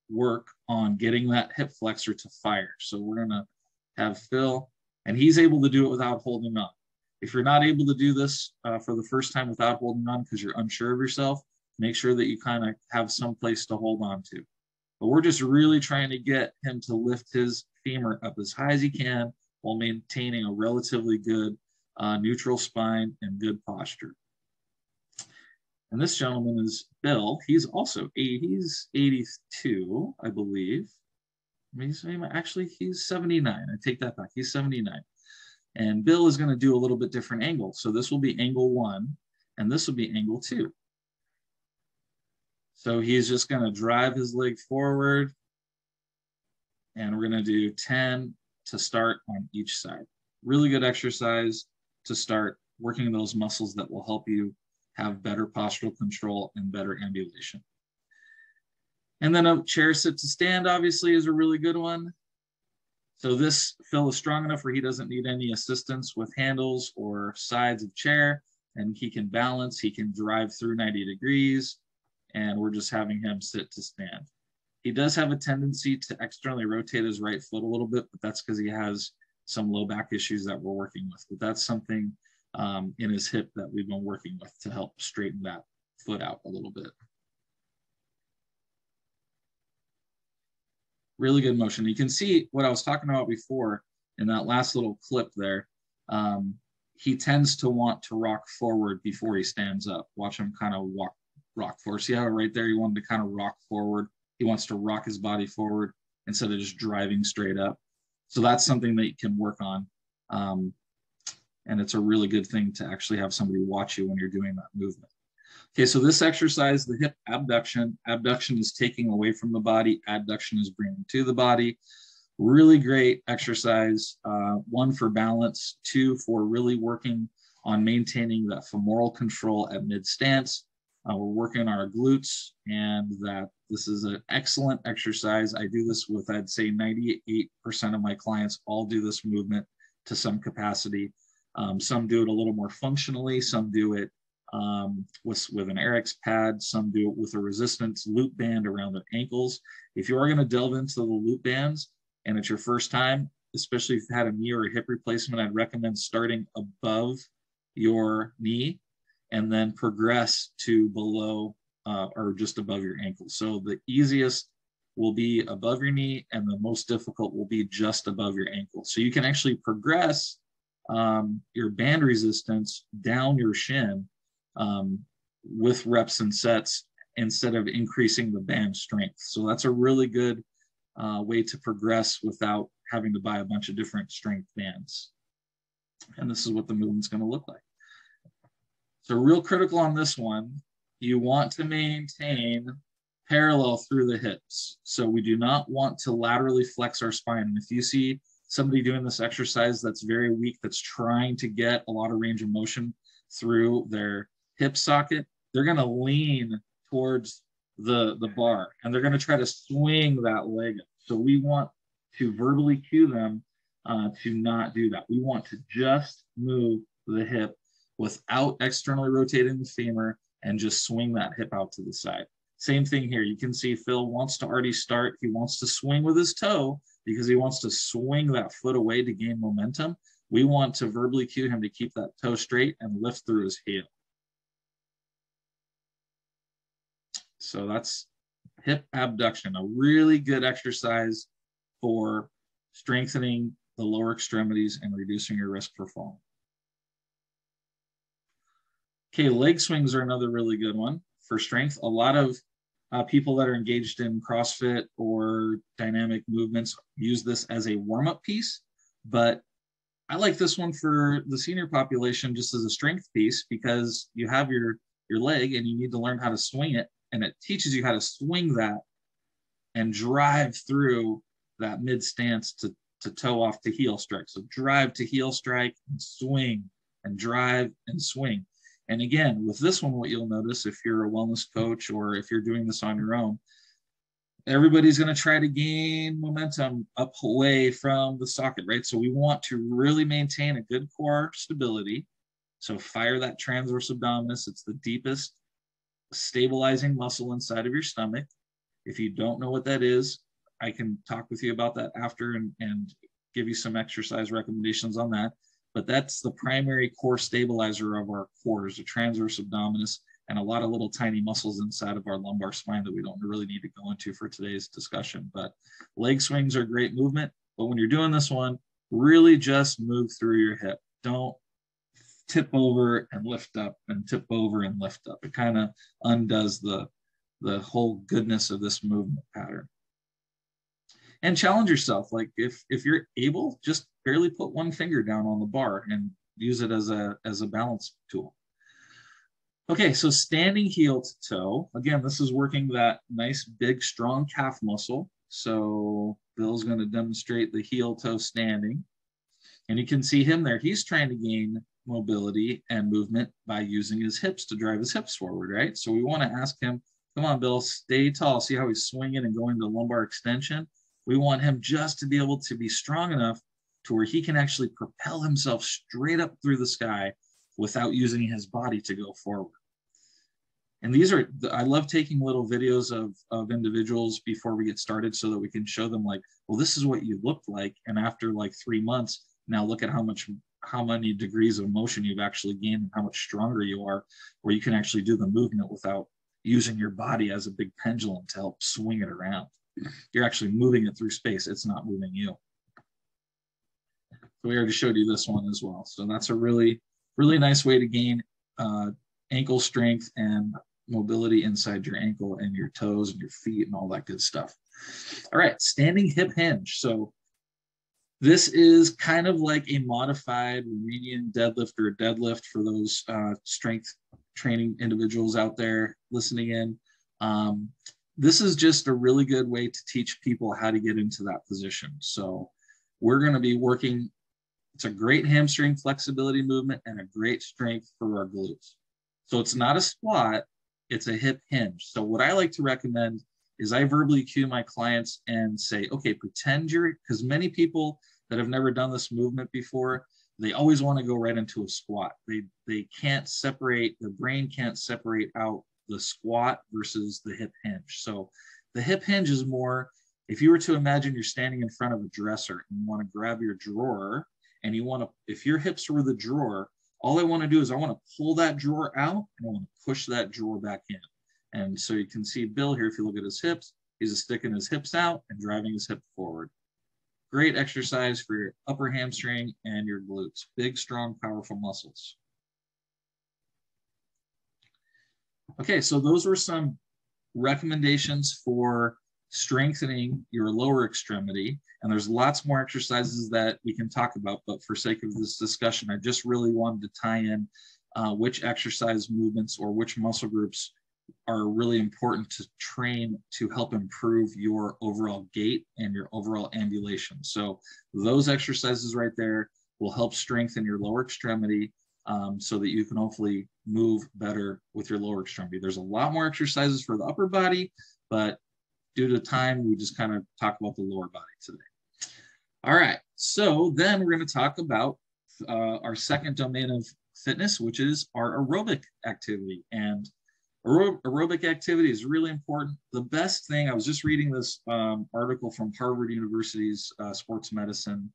work on getting that hip flexor to fire. So we're going to have Phil, and he's able to do it without holding on. If you're not able to do this for the first time without holding on because you're unsure of yourself, make sure that you kind of have some place to hold on to. But we're just really trying to get him to lift his femur up as high as he can while maintaining a relatively good neutral spine and good posture. And this gentleman is Bill. He's also he's 82, I believe. Actually, he's 79. I take that back. He's 79. And Bill is going to do a little bit different angle. So this will be angle 1, and this will be angle 2. So he's just going to drive his leg forward, and we're going to do 10 to start on each side. Really good exercise to start working those muscles that will help you have better postural control and better ambulation. And then a chair sit to stand, obviously, is a really good one. So this Phil is strong enough where he doesn't need any assistance with handles or sides of chair, and he can balance, he can drive through 90 degrees. And we're just having him sit to stand. He does have a tendency to externally rotate his right foot a little bit, but that's because he has some low back issues that we're working with. But that's something in his hip that we've been working with to help straighten that foot out a little bit. Really good motion. You can see what I was talking about before in that last little clip there. He tends to want to rock forward before he stands up. Watch him kind of rock forward. See how right there he wanted to kind of rock forward. He wants to rock his body forward instead of just driving straight up. So that's something that you can work on. And it's a really good thing to actually have somebody watch you when you're doing that movement. Okay, so this exercise, the hip abduction. Abduction is taking away from the body. Adduction is bringing to the body. Really great exercise. 1 for balance, 2 for really working on maintaining that femoral control at mid stance. We're working our glutes, and that this is an excellent exercise. I do this with, I'd say 98% of my clients all do this movement to some capacity. Some do it a little more functionally. Some do it with an RX pad. Some do it with a resistance loop band around their ankles. If you are going to delve into the loop bands and it's your first time, especially if you've had a knee or a hip replacement, I'd recommend starting above your knee and then progress to below or just above your ankle. So the easiest will be above your knee and the most difficult will be just above your ankle. So you can actually progress your band resistance down your shin with reps and sets instead of increasing the band strength. So that's a really good way to progress without having to buy a bunch of different strength bands. And this is what the movement's going to look like. So real critical on this one, you want to maintain parallel through the hips. So we do not want to laterally flex our spine. And if you see somebody doing this exercise that's very weak, that's trying to get a lot of range of motion through their hip socket, they're going to lean towards the bar and they're going to try to swing that leg up. So we want to verbally cue them to not do that. We want to just move the hip without externally rotating the femur and just swing that hip out to the side. Same thing here. You can see Phil wants to already start. He wants to swing with his toe because he wants to swing that foot away to gain momentum. We want to verbally cue him to keep that toe straight and lift through his heel. So that's hip abduction, a really good exercise for strengthening the lower extremities and reducing your risk for falling. Okay, leg swings are another really good one for strength. A lot of people that are engaged in CrossFit or dynamic movements use this as a warm-up piece, but I like this one for the senior population just as a strength piece because you have your leg and you need to learn how to swing it, and it teaches you how to swing that and drive through that mid stance to toe off to heel strike. So drive to heel strike and swing and drive and swing. And again, with this one, what you'll notice if you're a wellness coach or if you're doing this on your own, everybody's going to try to gain momentum up away from the socket, right? So we want to really maintain a good core stability. So fire that transverse abdominis. It's the deepest stabilizing muscle inside of your stomach. If you don't know what that is, I can talk with you about that after and give you some exercise recommendations on that. But that's the primary core stabilizer of our core, is the transverse abdominis and a lot of little tiny muscles inside of our lumbar spine that we don't really need to go into for today's discussion. But leg swings are great movement. But when you're doing this one, really just move through your hip. Don't tip over and lift up and tip over and lift up. It kind of undoes the whole goodness of this movement pattern. And challenge yourself. Like if you're able, just barely put one finger down on the bar and use it as a balance tool. Okay, so standing heel to toe. Again, this is working that nice, big, strong calf muscle. So Bill's going to demonstrate the heel toe standing. And you can see him there. He's trying to gain mobility and movement by using his hips to drive his hips forward, right? So we want to ask him, come on, Bill, stay tall. See how he's swinging and going to lumbar extension? We want him just to be able to be strong enough to where he can actually propel himself straight up through the sky without using his body to go forward. And these are, I love taking little videos of individuals before we get started so that we can show them like, well, this is what you looked like. And after like 3 months, now look at how many degrees of motion you've actually gained and how much stronger you are, where you can actually do the movement without using your body as a big pendulum to help swing it around. You're actually moving it through space. It's not moving you. So we already showed you this one as well. So that's a really, really nice way to gain ankle strength and mobility inside your ankle and your toes and your feet and all that good stuff. All right, standing hip hinge. So this is kind of like a modified Romanian deadlift or a deadlift for those strength training individuals out there listening in. This is just a really good way to teach people how to get into that position. So we're going to be working, it's a great hamstring flexibility movement and a great strength for our glutes. So it's not a squat, it's a hip hinge. So what I like to recommend is I verbally cue my clients and say, okay, pretend because many people that have never done this movement before, they always want to go right into a squat. They can't separate, their brain can't separate out the squat versus the hip hinge. So the hip hinge is more, if you were to imagine you're standing in front of a dresser and you want to grab your drawer and you want to, if your hips were the drawer, All I want to do is I want to pull that drawer out and I want to push that drawer back in. And so you can see Bill here, if you look at his hips, he's sticking his hips out and driving his hip forward. Great exercise for your upper hamstring and your glutes. Big, strong, powerful muscles. Okay, so those were some recommendations for strengthening your lower extremity. And there's lots more exercises that we can talk about, but for sake of this discussion, I just really wanted to tie in which exercise movements or which muscle groups are really important to train to help improve your overall gait and your overall ambulation. So those exercises right there will help strengthen your lower extremity so that you can hopefully move better with your lower extremity. There's a lot more exercises for the upper body, but due to time, we just kind of talk about the lower body today. All right, so then we're going to talk about our second domain of fitness, which is our aerobic activity. And aerobic activity is really important. The best thing, I was just reading this article from Harvard University's sports medicine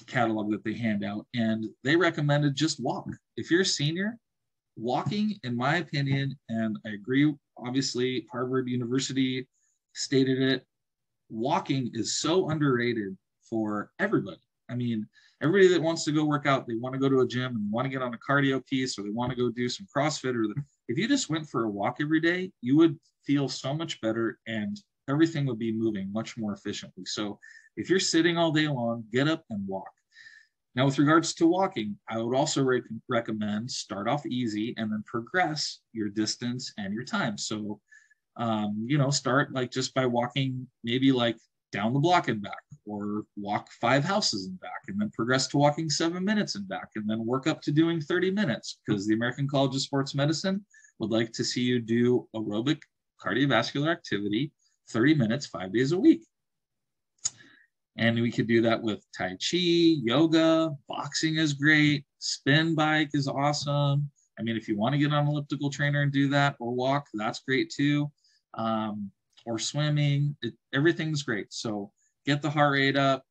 catalog that they hand out, and they recommended just walk. If you're a senior, walking, in my opinion, and I agree, obviously Harvard University stated it, walking is so underrated for everybody. I mean, everybody that wants to go work out, they want to go to a gym and want to get on a cardio piece, or they want to go do some CrossFit, or if you just went for a walk every day, you would feel so much better and everything would be moving much more efficiently. So if you're sitting all day long, get up and walk. Now, with regards to walking, I would also recommend start off easy and then progress your distance and your time. So, start like just by walking maybe like down the block and back, or walk 5 houses and back, and then progress to walking 7 minutes and back, and then work up to doing 30 minutes, because the American College of Sports Medicine would like to see you do aerobic cardiovascular activity 30 minutes, 5 days a week. And we could do that with Tai Chi, yoga, boxing is great, spin bike is awesome. I mean, if you want to get on an elliptical trainer and do that, or walk, that's great too. Or swimming, everything's great. So get the heart rate up,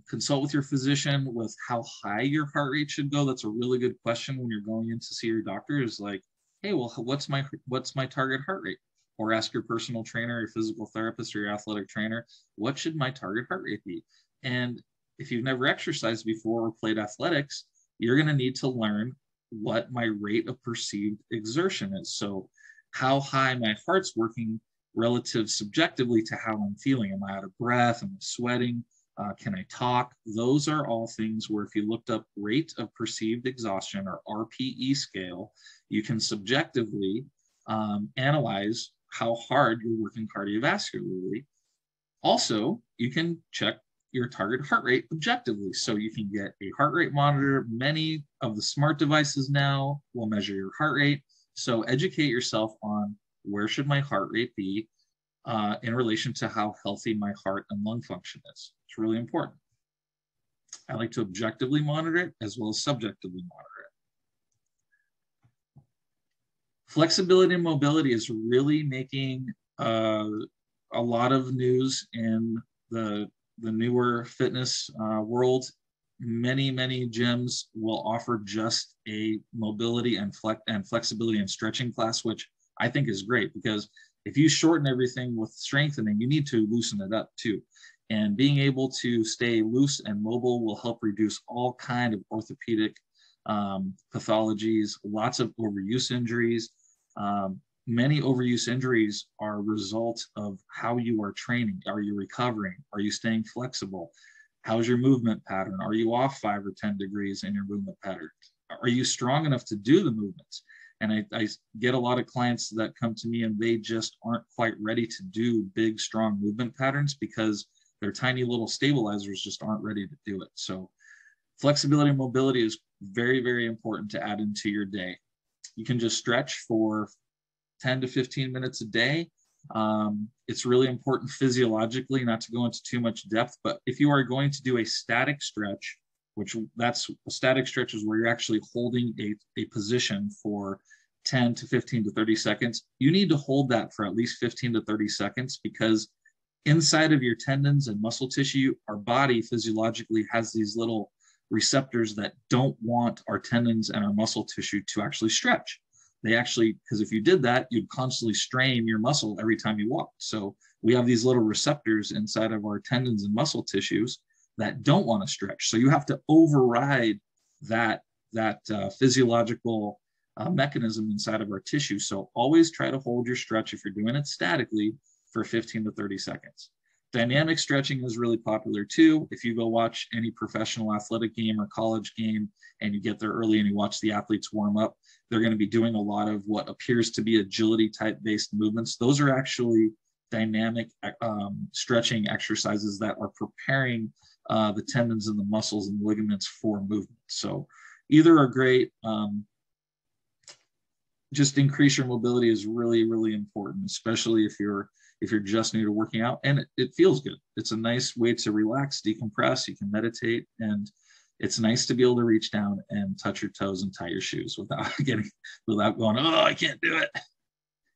consult with your physician with how high your heart rate should go. That's a really good question when you're going in to see your doctor, is like, hey, well, what's my target heart rate? Or ask your personal trainer, your physical therapist, or your athletic trainer, what should my target heart rate be? And if you've never exercised before or played athletics, you're going to need to learn what my rate of perceived exertion is. So how high my heart's working relative subjectively to how I'm feeling. Am I out of breath? Am I sweating? Can I talk? Those are all things where if you looked up rate of perceived exhaustion, or RPE scale, you can subjectively analyze how hard you're working cardiovascularly. Also, you can check your target heart rate objectively. So you can get a heart rate monitor. Many of the smart devices now will measure your heart rate. So educate yourself on where should my heart rate be in relation to how healthy my heart and lung function is. It's really important. I like to objectively monitor it as well as subjectively monitor it. Flexibility and mobility is really making a lot of news in the newer fitness world. Many gyms will offer just a mobility and flexibility and stretching class, which I think is great, because if you shorten everything with strengthening, you need to loosen it up too. And being able to stay loose and mobile will help reduce all kind of orthopedic pathologies, lots of overuse injuries. Many overuse injuries are a result of how you are training. Are you recovering? Are you staying flexible? How's your movement pattern? Are you off 5 or 10 degrees in your movement pattern? Are you strong enough to do the movements? And I get a lot of clients that come to me and they just aren't quite ready to do big, strong movement patterns because their tiny little stabilizers just aren't ready to do it. So flexibility and mobility is very important to add into your day. You can just stretch for 10 to 15 minutes a day. It's really important physiologically, not to go into too much depth, but if you are going to do a static stretch, which that's a static stretch is where you're actually holding a position for 10 to 15 to 30 seconds, you need to hold that for at least 15 to 30 seconds, because inside of your tendons and muscle tissue, our body physiologically has these little receptors that don't want our tendons and our muscle tissue to actually stretch. They actually, because if you did that, you'd constantly strain your muscle every time you walked. So we have these little receptors inside of our tendons and muscle tissues that don't want to stretch. So you have to override that physiological mechanism inside of our tissue. So always try to hold your stretch if you're doing it statically for 15 to 30 seconds. Dynamic stretching is really popular too. If you go watch any professional athletic game or college game and you get there early and you watch the athletes warm up, they're going to be doing a lot of what appears to be agility type based movements. Those are actually dynamic stretching exercises that are preparing the tendons and the muscles and ligaments for movement. So either are great. Just increase your mobility is really, really important, especially if you're just new to working out, and it feels good. It's a nice way to relax, decompress. You can meditate, and it's nice to be able to reach down and touch your toes and tie your shoes without going, oh, I can't do it.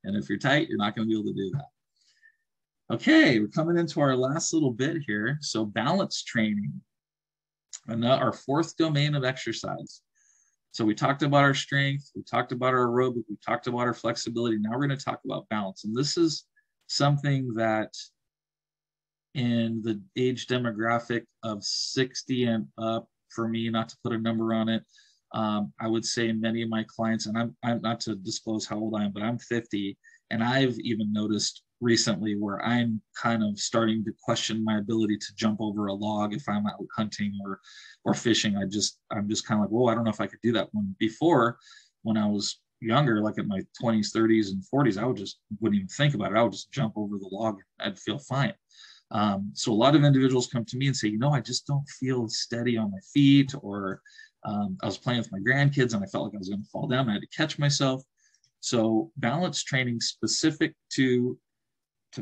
And if you're tight, you're not going to be able to do that. Okay, we're coming into our last little bit here. So balance training, and our fourth domain of exercise. So we talked about our strength, we talked about our aerobic, we talked about our flexibility. Now we're going to talk about balance. And this is something that in the age demographic of 60 and up, for me, not to put a number on it, I would say many of my clients, and I'm not to disclose how old I am, but I'm 50, and I've even noticed recently where I'm kind of starting to question my ability to jump over a log if I'm out hunting or fishing. I'm just kind of like, whoa, I don't know if I could do that. When I was younger, like in my 20s, 30s, and 40s, I wouldn't even think about it. I would just jump over the log and I'd feel fine. So a lot of individuals come to me and say, I just don't feel steady on my feet, or I was playing with my grandkids and I felt like I was going to fall down. I had to catch myself. So balance training specific to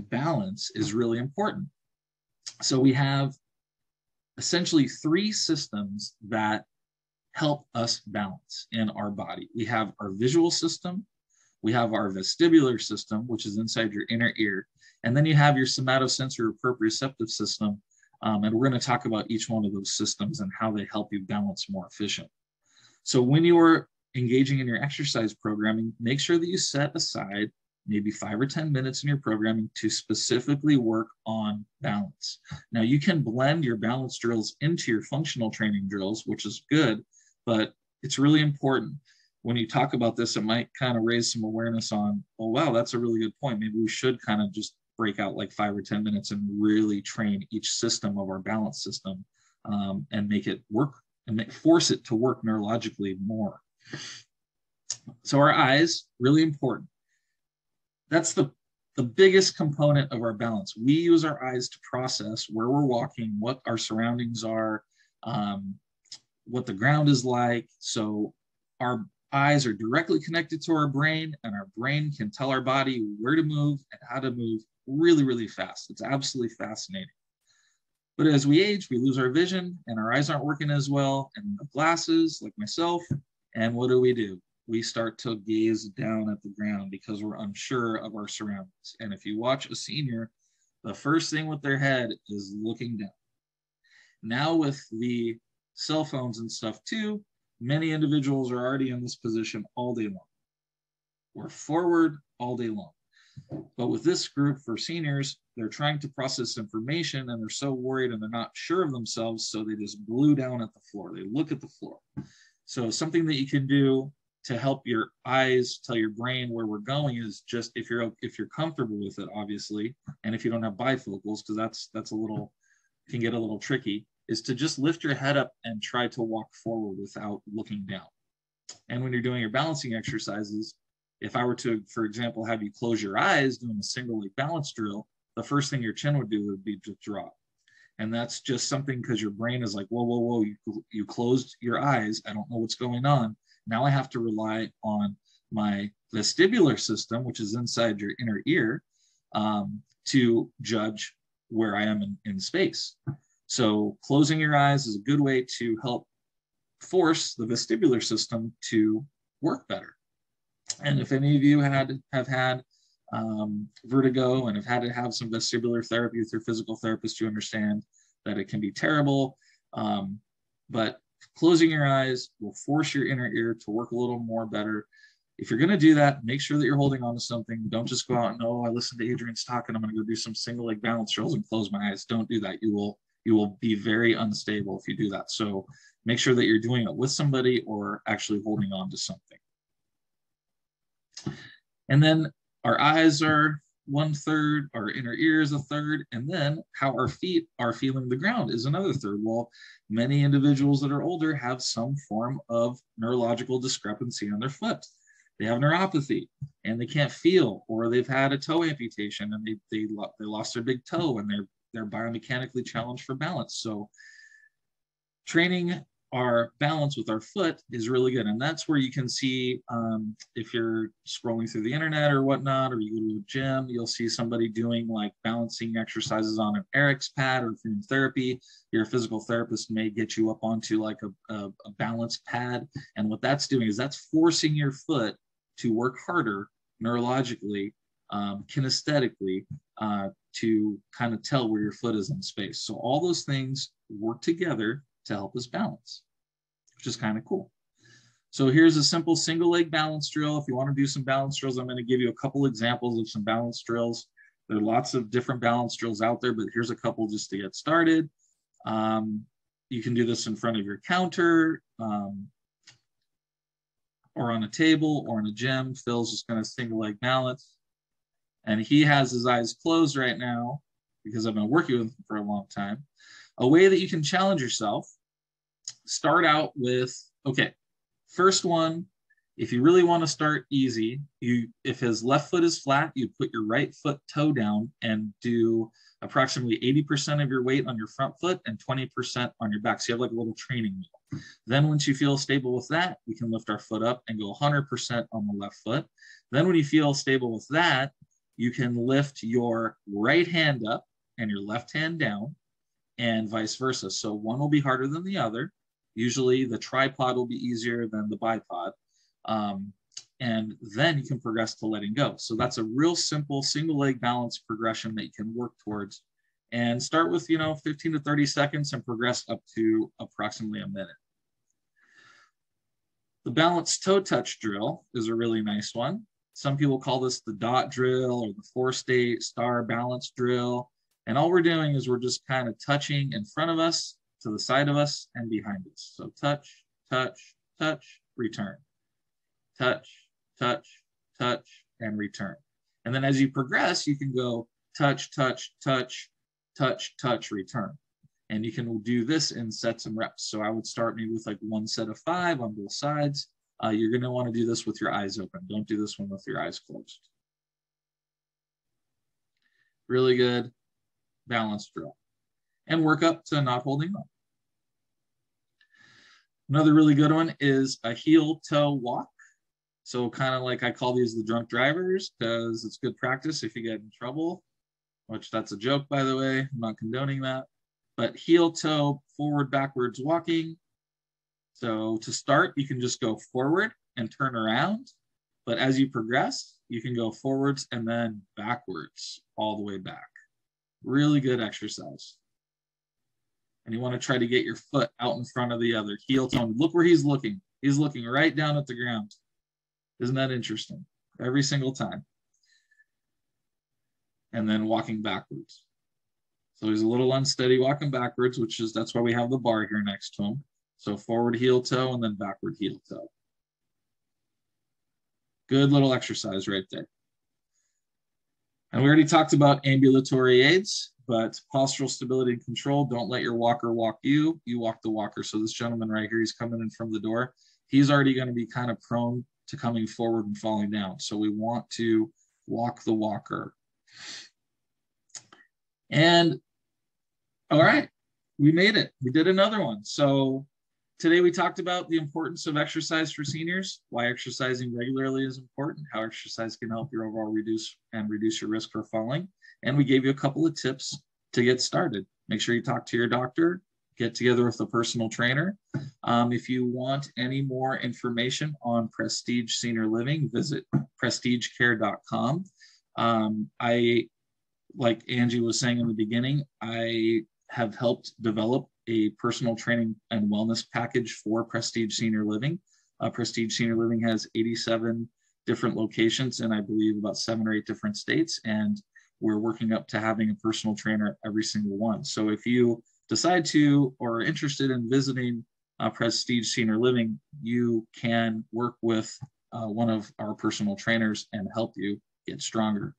balance is really important. So we have essentially three systems that help us balance in our body. We have our visual system, we have our vestibular system, which is inside your inner ear, and then you have your somatosensory proprioceptive system. And we're going to talk about each one of those systems and how they help you balance more efficient. So when you are engaging in your exercise programming, make sure that you set aside maybe 5 or 10 minutes in your programming to specifically work on balance. Now, you can blend your balance drills into your functional training drills, which is good, but it's really important. When you talk about this, it might kind of raise some awareness on, oh, wow, that's a really good point. Maybe we should kind of just break out like 5 or 10 minutes and really train each system of our balance system and make it work and force it to work neurologically more. So our eyes, really important. That's the biggest component of our balance. We use our eyes to process where we're walking, what our surroundings are, what the ground is like. So our eyes are directly connected to our brain, and our brain can tell our body where to move and how to move really, really fast. It's absolutely fascinating. But as we age, we lose our vision and our eyes aren't working as well, and the glasses, like myself, and what do? We start to gaze down at the ground because we're unsure of our surroundings. And if you watch a senior, the first thing with their head is looking down. Now with the cell phones and stuff too, many individuals are already in this position all day long. We're forward all day long. But with this group for seniors, they're trying to process information and they're so worried and they're not sure of themselves, so they just glue down at the floor. They look at the floor. So something that you can do to help your eyes tell your brain where we're going is just, if you're comfortable with it, obviously, and if you don't have bifocals, because that's a little, can get a little tricky, is to just lift your head up and try to walk forward without looking down. And when you're doing your balancing exercises, if I were to, for example, have you close your eyes doing a single leg balance drill, the first thing your chin would do would be to drop. And that's just something because your brain is like, whoa, you closed your eyes. I don't know what's going on. Now I have to rely on my vestibular system, which is inside your inner ear, to judge where I am in space. So closing your eyes is a good way to help force the vestibular system to work better. And if any of you have had vertigo and have had to have some vestibular therapy with your physical therapist, you understand that it can be terrible. But Closing your eyes will force your inner ear to work a little more better. If you're going to do that, make sure that you're holding on to something. Don't just go out and, oh, I listened to Adrian's talk and I'm going to go do some single leg balance drills and close my eyes. Don't do that. You will be very unstable if you do that. So make sure that you're doing it with somebody or actually holding on to something. And then our eyes are 1/3, our inner ear is 1/3, and then how our feet are feeling the ground is another third. Well, many individuals that are older have some form of neurological discrepancy on their foot. They have neuropathy and they can't feel, or they've had a toe amputation and they lost their big toe and they're biomechanically challenged for balance. So training our balance with our foot is really good. And that's where you can see, if you're scrolling through the internet or whatnot, or you go to a gym, you'll see somebody doing like balancing exercises on an Eric's pad, or if you're in therapy, your physical therapist may get you up onto like a balance pad. And what that's doing is that's forcing your foot to work harder neurologically, kinesthetically, to kind of tell where your foot is in space. So all those things work together to help us balance, which is kind of cool. So here's a simple single leg balance drill. If you want to do some balance drills, I'm going to give you a couple examples of some balance drills. There are lots of different balance drills out there, but here's a couple just to get started. You can do this in front of your counter, or on a table, or in a gym. Phil's just going to single leg balance. And he has his eyes closed right now because I've been working with him for a long time. A way that you can challenge yourself, start out with, okay, first one, if you really want to start easy, if his left foot is flat, you put your right foot toe down and do approximately 80% of your weight on your front foot and 20% on your back. So you have like a little training wheel. Then once you feel stable with that, we can lift our foot up and go 100% on the left foot. Then when you feel stable with that, you can lift your right hand up and your left hand down, and vice versa. So one will be harder than the other. Usually the tripod will be easier than the bipod. And then you can progress to letting go. So that's a real simple single leg balance progression that you can work towards, and start with, 15 to 30 seconds and progress up to approximately a minute. The balance toe touch drill is a really nice one. Some people call this the dot drill or the 4-star balance drill. And all we're doing is we're just kind of touching in front of us, to the side of us, and behind us. So touch, touch, touch, return. Touch, touch, touch, and return. And then as you progress, you can go touch, touch, touch, touch, touch, return. And you can do this in sets and reps. So I would start maybe with like one set of 5 on both sides. You're going to want to do this with your eyes open. Don't do this one with your eyes closed. Really good balance drill. And work up to not holding on. Another really good one is a heel toe walk. So kind of like I call these the drunk drivers, because it's good practice if you get in trouble, which that's a joke, by the way. I'm not condoning that. But heel toe forward backwards walking. So to start, you can just go forward and turn around. But as you progress, you can go forwards and then backwards all the way back. Really good exercise. And you want to try to get your foot out in front of the other. Heel toe. Look where he's looking. He's looking right down at the ground. Isn't that interesting? Every single time. And then walking backwards. So he's a little unsteady walking backwards, that's why we have the bar here next to him. So forward heel toe and then backward heel toe. Good little exercise right there. And we already talked about ambulatory aids, but postural stability and control. Don't let your walker walk you. You walk the walker. So this gentleman right here, he's coming in from the door. He's already going to be kind of prone to coming forward and falling down. So we want to walk the walker. And all right, we made it. We did another one. So today we talked about the importance of exercise for seniors, why exercising regularly is important, how exercise can help your overall reduce your risk for falling. And we gave you a couple of tips to get started. Make sure you talk to your doctor, get together with a personal trainer. If you want any more information on Prestige Senior Living, visit prestigecare.com. Like Angie was saying in the beginning, I have helped develop a personal training and wellness package for Prestige Senior Living. Prestige Senior Living has 87 different locations in, I believe, about 7 or 8 different states, and we're working up to having a personal trainer every single one. So if you decide to or are interested in visiting Prestige Senior Living, you can work with one of our personal trainers and help you get stronger.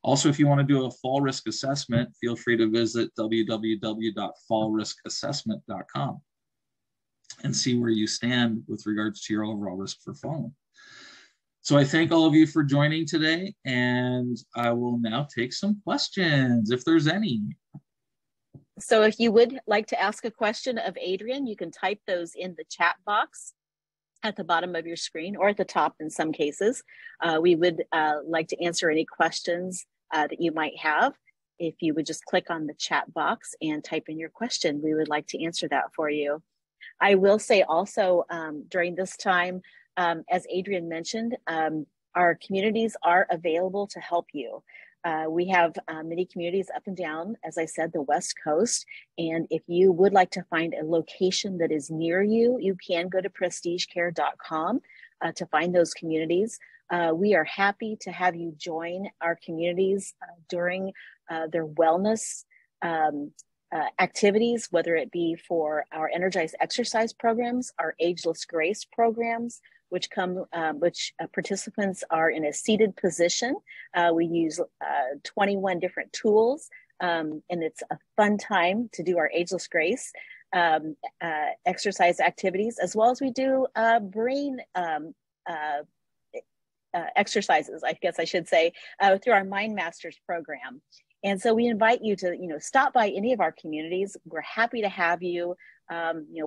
Also, if you want to do a fall risk assessment, feel free to visit www.fallriskassessment.com and see where you stand with regards to your overall risk for falling. So I thank all of you for joining today, and I will now take some questions if there's any. So if you would like to ask a question of Adrian, you can type those in the chat box at the bottom of your screen, or at the top in some cases. We would like to answer any questions that you might have. If you would just click on the chat box and type in your question, we would like to answer that for you. I will say also during this time, as Adrian mentioned, our communities are available to help you. We have many communities up and down, as I said, the West Coast. And if you would like to find a location that is near you, you can go to prestigecare.com to find those communities. We are happy to have you join our communities during their wellness activities, whether it be for our Energized Exercise programs, our Ageless Grace programs, which participants are in a seated position. We use 21 different tools, and it's a fun time to do our Ageless Grace exercise activities, as well as we do brain exercises, I guess I should say, through our Mind Masters program. And so we invite you to, stop by any of our communities. We're happy to have you,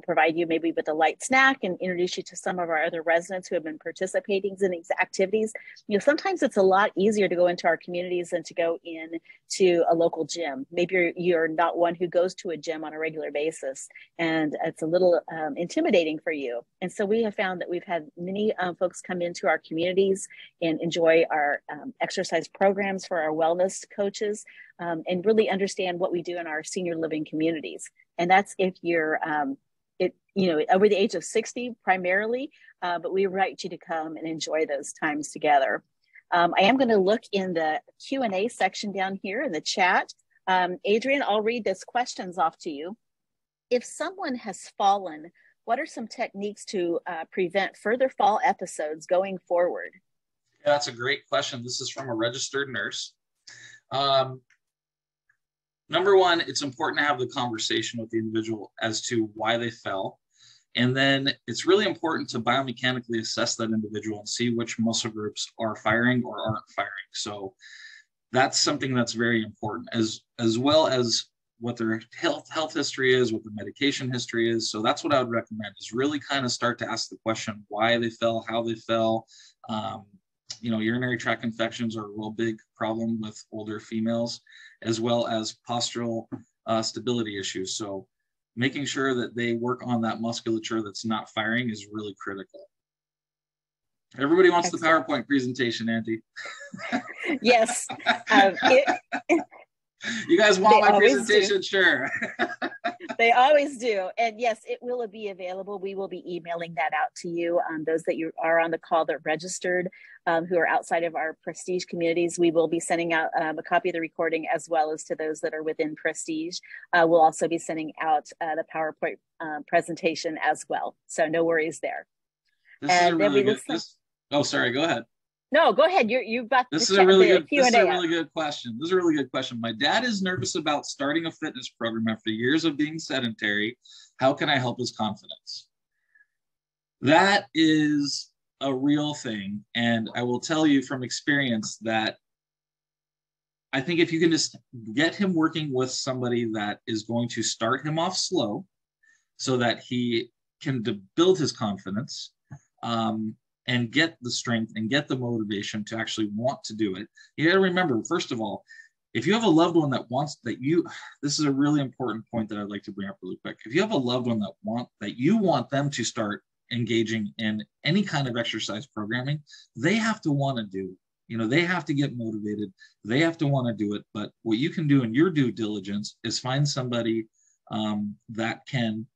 provide you maybe with a light snack and introduce you to some of our other residents who have been participating in these activities. Sometimes it's a lot easier to go into our communities than to go into a local gym. Maybe you're not one who goes to a gym on a regular basis, and it's a little intimidating for you. And so we have found that we've had many folks come into our communities and enjoy our exercise programs for our wellness coaches, and really understand what we do in our senior living communities. And that's if you're, over the age of 60 primarily, but we invite you to come and enjoy those times together. I am going to look in the Q&A section down here in the chat. Adrian, I'll read this questions off to you. If someone has fallen, what are some techniques to prevent further fall episodes going forward? Yeah, that's a great question. This is from a registered nurse. Number one, it's important to have the conversation with the individual as to why they fell. And then it's really important to biomechanically assess that individual and see which muscle groups are firing or aren't firing. So that's something that's very important, as well as what their health history is, what the medication history is. So that's what I would recommend, is really kind of start to ask the question why they fell, how they fell. Urinary tract infections are a real big problem with older females, as well as postural stability issues. So making sure that they work on that musculature that's not firing is really critical. Everybody wants Excellent. The PowerPoint presentation, Auntie. Yes. You guys want my presentation? Sure. They always do. And yes, it will be available. We will be emailing that out to you. Those that you are on the call that registered, who are outside of our Prestige communities, we will be sending out a copy of the recording, as well as to those that are within Prestige. We'll also be sending out the PowerPoint presentation as well. So no worries there. This is a really good, oh, sorry, go ahead. No, go ahead. You've got this is a really good question. This is a really good question. My dad is nervous about starting a fitness program after years of being sedentary. How can I help his confidence? That is a real thing. And I will tell you from experience that I think if you can just get him working with somebody that is going to start him off slow so that he can build his confidence, and get the strength and get the motivation to actually want to do it. You got to remember, first of all, if you have a loved one that wants this is a really important point that I'd like to bring up really quick. If you have a loved one that you want them to start engaging in any kind of exercise programming, they have to want to do it. They have to get motivated. They have to want to do it. But what you can do in your due diligence is find somebody that can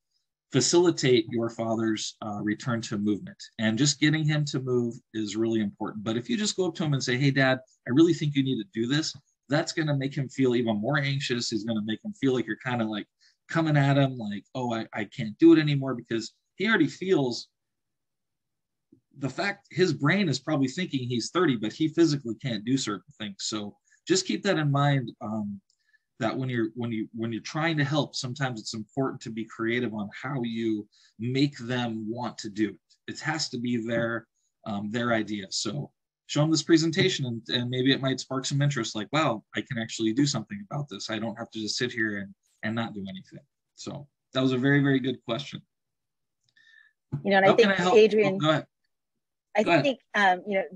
facilitate your father's return to movement. And just getting him to move is really important. But if you just go up to him and say, hey, Dad, I really think you need to do this, that's going to make him feel even more anxious. He's going to make him feel like you're kind of like coming at him like, oh, I can't do it anymore, because he already feels the fact his brain is probably thinking he's 30, but he physically can't do certain things. So just keep that in mind, that when you're trying to help, sometimes it's important to be creative on how you make them want to do it. It has to be their idea. So show them this presentation, and maybe it might spark some interest, like, wow, I can actually do something about this. I don't have to just sit here and not do anything. So that was a very, very good question. And I think, Adrian, go ahead. I think,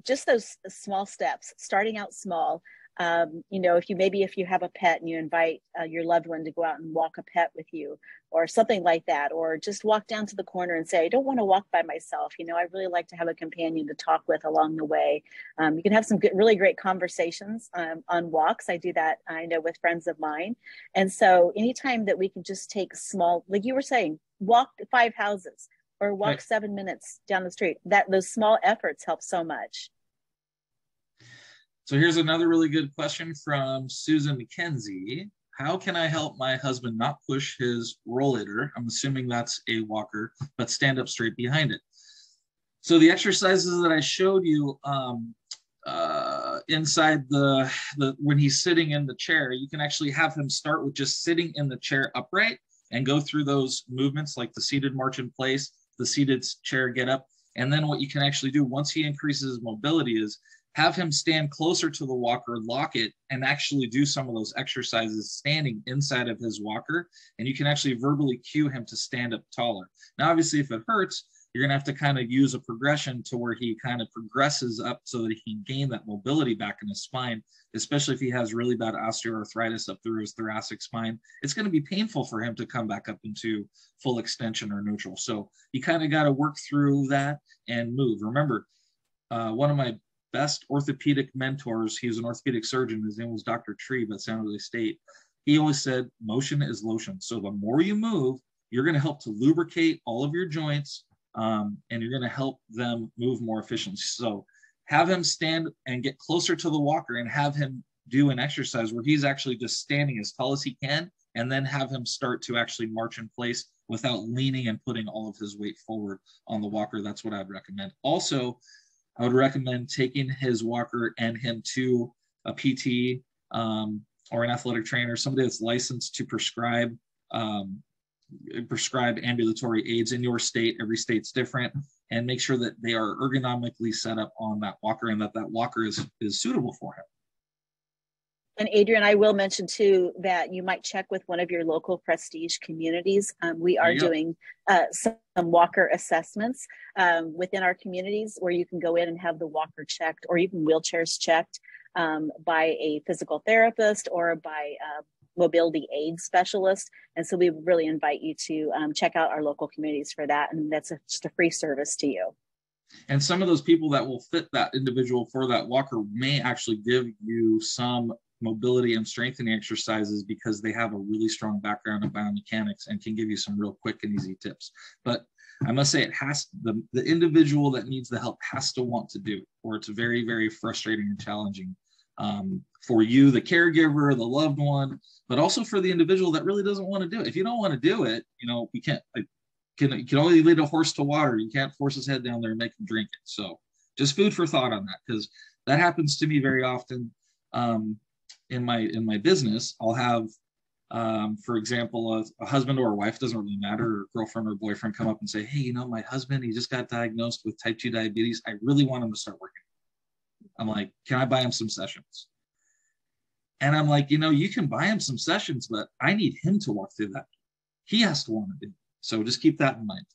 just those small steps, starting out small. If you have a pet and you invite your loved one to go out and walk a pet with you, or something like that, or just walk down to the corner and say, I don't want to walk by myself. I really like to have a companion to talk with along the way. You can have some really great conversations on walks. I do that, I know, with friends of mine. And so anytime that we can just take small, like you were saying, walk 5 houses or walk right. 7 minutes down the street, those small efforts help so much. So here's another really good question from Susan McKenzie. How can I help my husband not push his rollator? I'm assuming that's a walker, but stand up straight behind it. So the exercises that I showed you inside when he's sitting in the chair, you can actually have him start with just sitting in the chair upright and go through those movements, like the seated march in place, the seated chair get up. And then what you can actually do once he increases his mobility is have him stand closer to the walker, lock it, and actually do some of those exercises standing inside of his walker. And you can actually verbally cue him to stand up taller. Now, obviously, if it hurts, you're going to have to kind of use a progression to where he kind of progresses up so that he can gain that mobility back in his spine, especially if he has really bad osteoarthritis up through his thoracic spine. It's going to be painful for him to come back up into full extension or neutral. So you kind of got to work through that and move. Remember, one of my best orthopedic mentors, he was an orthopedic surgeon, his name was Dr. Tree at San Jose State. He always said, motion is lotion. So the more you move, you're going to help to lubricate all of your joints, and you're going to help them move more efficiently. So have him stand and get closer to the walker and have him do an exercise where he's actually just standing as tall as he can, and then have him start to actually march in place without leaning and putting all of his weight forward on the walker. That's what I'd recommend. Also, I would recommend taking his walker and him to a PT or an athletic trainer, somebody that's licensed to prescribe ambulatory aids in your state. Every state's different, and make sure that they are ergonomically set up on that walker and that walker is suitable for him. And Adrian, I will mention too that you might check with one of your local Prestige communities. We are doing some walker assessments within our communities where you can go in and have the walker checked, or even wheelchairs checked by a physical therapist or by a mobility aid specialist. And so we really invite you to check out our local communities for that. And that's just a free service to you. And some of those people that will fit that individual for that walker may actually give you some mobility and strengthening exercises because they have a really strong background in biomechanics and can give you some real quick and easy tips. But I must say, the individual that needs the help has to want to do it, or it's very, very frustrating and challenging for you, the caregiver, the loved one, but also for the individual that really doesn't want to do it. If you don't want to do it, we can't. You can only lead a horse to water. You can't force his head down there and make him drink it. So just food for thought on that, because that happens to me very often. In my business, I'll have, for example, a husband or a wife, doesn't really matter, or girlfriend or boyfriend, come up and say, hey, my husband, he just got diagnosed with type 2 diabetes. I really want him to start working. I'm like, can I buy him some sessions? And I'm like, you can buy him some sessions, but I need him to walk through that. He has to want to do it. So just keep that in mind.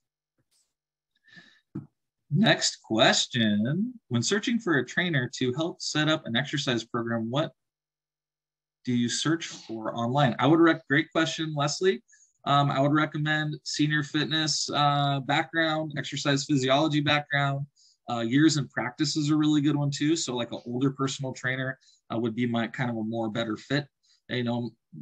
Next question. When searching for a trainer to help set up an exercise program, what do you search for online? Great question, Leslie. I would recommend senior fitness background, exercise physiology background. Years in practice is a really good one too. So like an older personal trainer would be my kind of a more better fit.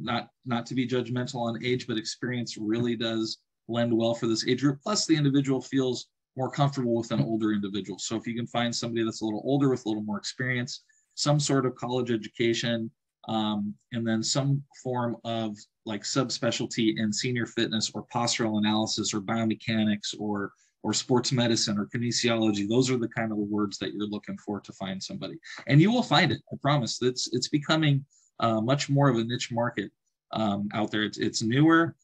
not to be judgmental on age, but experience really does lend well for this age group. Plus, the individual feels more comfortable with an older individual. So if you can find somebody that's a little older with a little more experience, some sort of college education, and then some form of like subspecialty in senior fitness or postural analysis or biomechanics or sports medicine or kinesiology, those are the kind of the words that you're looking for to find somebody. And you will find it, I promise. It's becoming much more of a niche market out there. It's newer,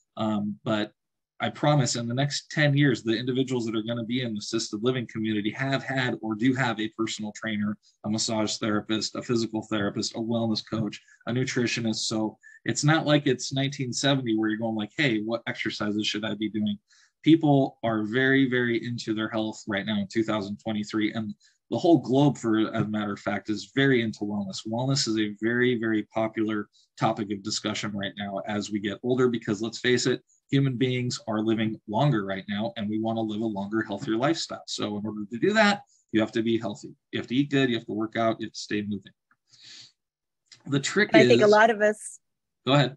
but I promise in the next 10 years, the individuals that are going to be in the assisted living community have had or do have a personal trainer, a massage therapist, a physical therapist, a wellness coach, a nutritionist. So it's not like it's 1970 where you're going like, hey, what exercises should I be doing? People are very, very into their health right now in 2023. And the whole globe, for as a matter of fact, is very into wellness. Wellness is a very, very popular topic of discussion right now as we get older, because let's face it, human beings are living longer right now, and we want to live a longer, healthier lifestyle. So in order to do that, you have to be healthy. You have to eat good. You have to work out. You have to stay moving. The trick is, I think a lot of us, go ahead.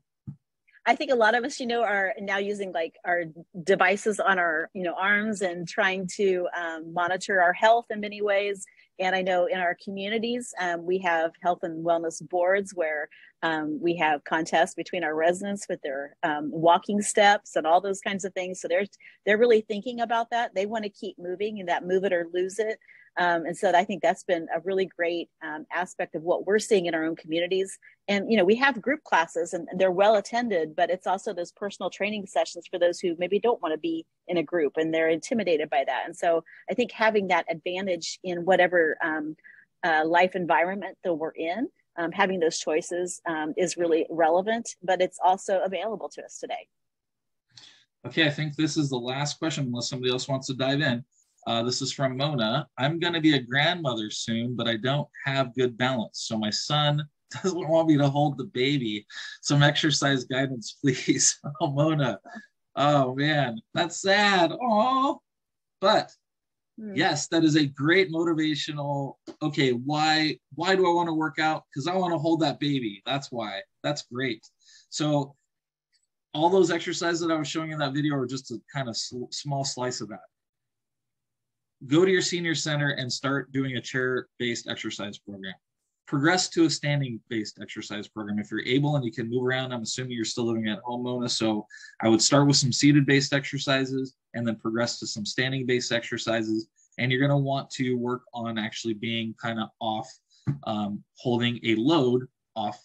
I think a lot of us, are now using like our devices on our, arms and trying to monitor our health in many ways. And I know in our communities, we have health and wellness boards where we have contests between our residents with their walking steps and all those kinds of things. So they're really thinking about that. They want to keep moving, and that move it or lose it. And so I think that's been a really great aspect of what we're seeing in our own communities. And, we have group classes and they're well attended, but it's also those personal training sessions for those who maybe don't want to be in a group and they're intimidated by that. And so I think having that advantage in whatever life environment that we're in, having those choices is really relevant, but it's also available to us today. Okay, I think this is the last question, unless somebody else wants to dive in. This is from Mona. I'm going to be a grandmother soon, but I don't have good balance. So my son doesn't want me to hold the baby. Some exercise guidance, please. Oh, Mona. Oh, man. That's sad. Oh, but yes, that is a great motivational. Okay, why do I want to work out? Because I want to hold that baby. That's why. That's great. So all those exercises that I was showing in that video are just a kind of small slice of that. Go to your senior center and start doing a chair-based exercise program. Progress to a standing-based exercise program. If you're able and you can move around, I'm assuming you're still living at home, Mona. So I would start with some seated-based exercises and then progress to some standing-based exercises. And you're going to want to work on actually being kind of off, holding a load off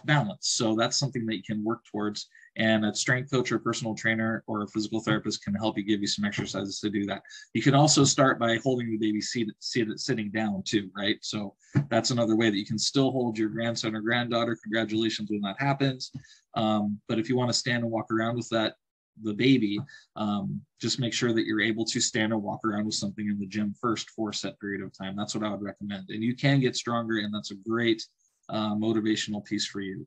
balance. So that's something that you can work towards. And a strength coach or personal trainer or a physical therapist can help you give you some exercises to do that. You can also start by holding the baby sitting down too, right? So that's another way that you can still hold your grandson or granddaughter. Congratulations when that happens. But if you want to stand and walk around with the baby, just make sure that you're able to stand and walk around with something in the gym first for a set period of time. That's what I would recommend. And you can get stronger, and that's a great motivational piece for you.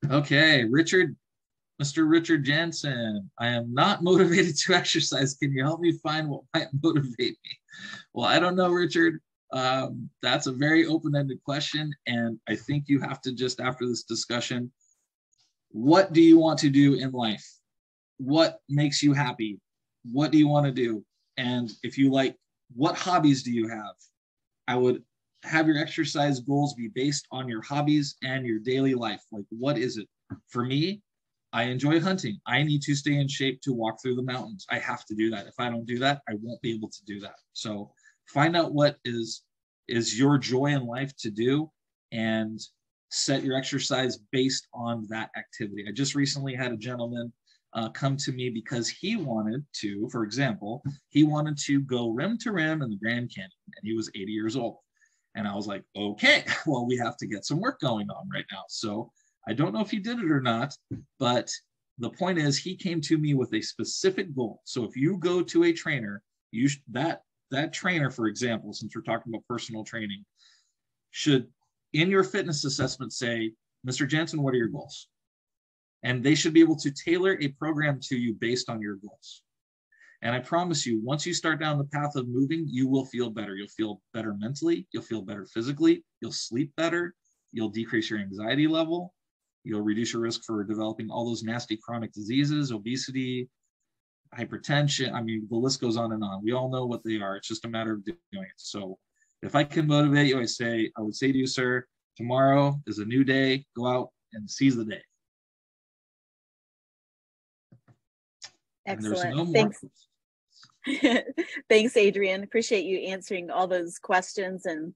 Okay, Mr. Richard Jensen, I am not motivated to exercise. Can you help me find what might motivate me? Well, I don't know, Richard. That's a very open-ended question. And I think you have to just, after this discussion, what do you want to do in life? What makes you happy? What do you want to do? And if you like, what hobbies do you have? I would have your exercise goals be based on your hobbies and your daily life. Like, what is it? For me, I enjoy hunting. I need to stay in shape to walk through the mountains. I have to do that. If I don't do that, I won't be able to do that. So find out what is your joy in life to do and set your exercise based on that activity. I just recently had a gentleman come to me because he wanted to, for example, he wanted to go rim to rim in the Grand Canyon, and he was 80 years old. And I was like, okay, well, we have to get some work going on right now. So I don't know if he did it or not, but the point is he came to me with a specific goal. So if you go to a trainer, that trainer, for example, since we're talking about personal training, should in your fitness assessment say, Mr. Jensen, what are your goals? And they should be able to tailor a program to you based on your goals. And I promise you, once you start down the path of moving, you will feel better. You'll feel better mentally. You'll feel better physically. You'll sleep better. you'll decrease your anxiety level, you'll reduce your risk for developing all those nasty chronic diseases, obesity, hypertension. I mean, the list goes on and on. We all know what they are. It's just a matter of doing it. So if I can motivate you, I would say to you, sir, tomorrow is a new day. Go out and seize the day. Excellent. No Thanks. Thanks, Adrian. Appreciate you answering all those questions, and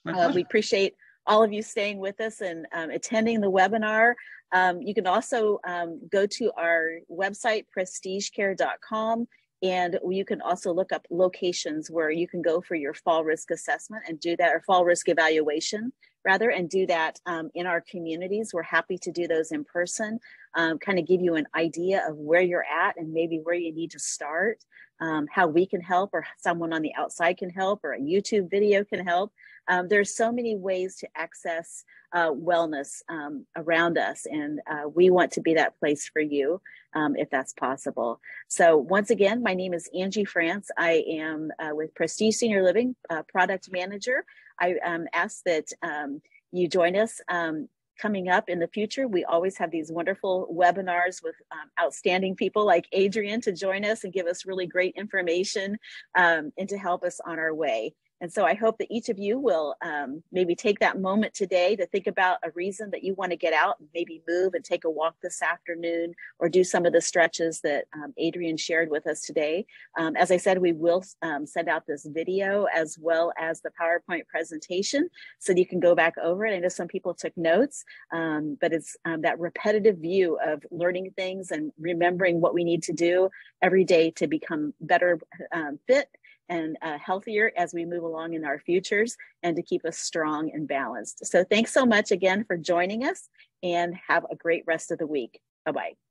we appreciate all of you staying with us and attending the webinar. You can also go to our website, prestigecare.com, and you can also look up locations where you can go for your fall risk assessment and do that, or fall risk evaluation rather, and do that in our communities. We're happy to do those in person, kind of give you an idea of where you're at and maybe where you need to start, how we can help, or someone on the outside can help, or a YouTube video can help. There's so many ways to access wellness around us, and we want to be that place for you if that's possible. So once again, my name is Angie France. I am with Prestige Senior Living, product manager. I ask that you join us coming up in the future. We always have these wonderful webinars with outstanding people like Adrian to join us and give us really great information and to help us on our way. And so I hope that each of you will maybe take that moment today to think about a reason that you want to get out and maybe move and take a walk this afternoon, or do some of the stretches that Adrian shared with us today. As I said, we will send out this video as well as the PowerPoint presentation so that you can go back over it. I know some people took notes, but it's that repetitive view of learning things and remembering what we need to do every day to become better fit and healthier as we move along in our futures, and to keep us strong and balanced. So thanks so much again for joining us, and have a great rest of the week. Bye-bye.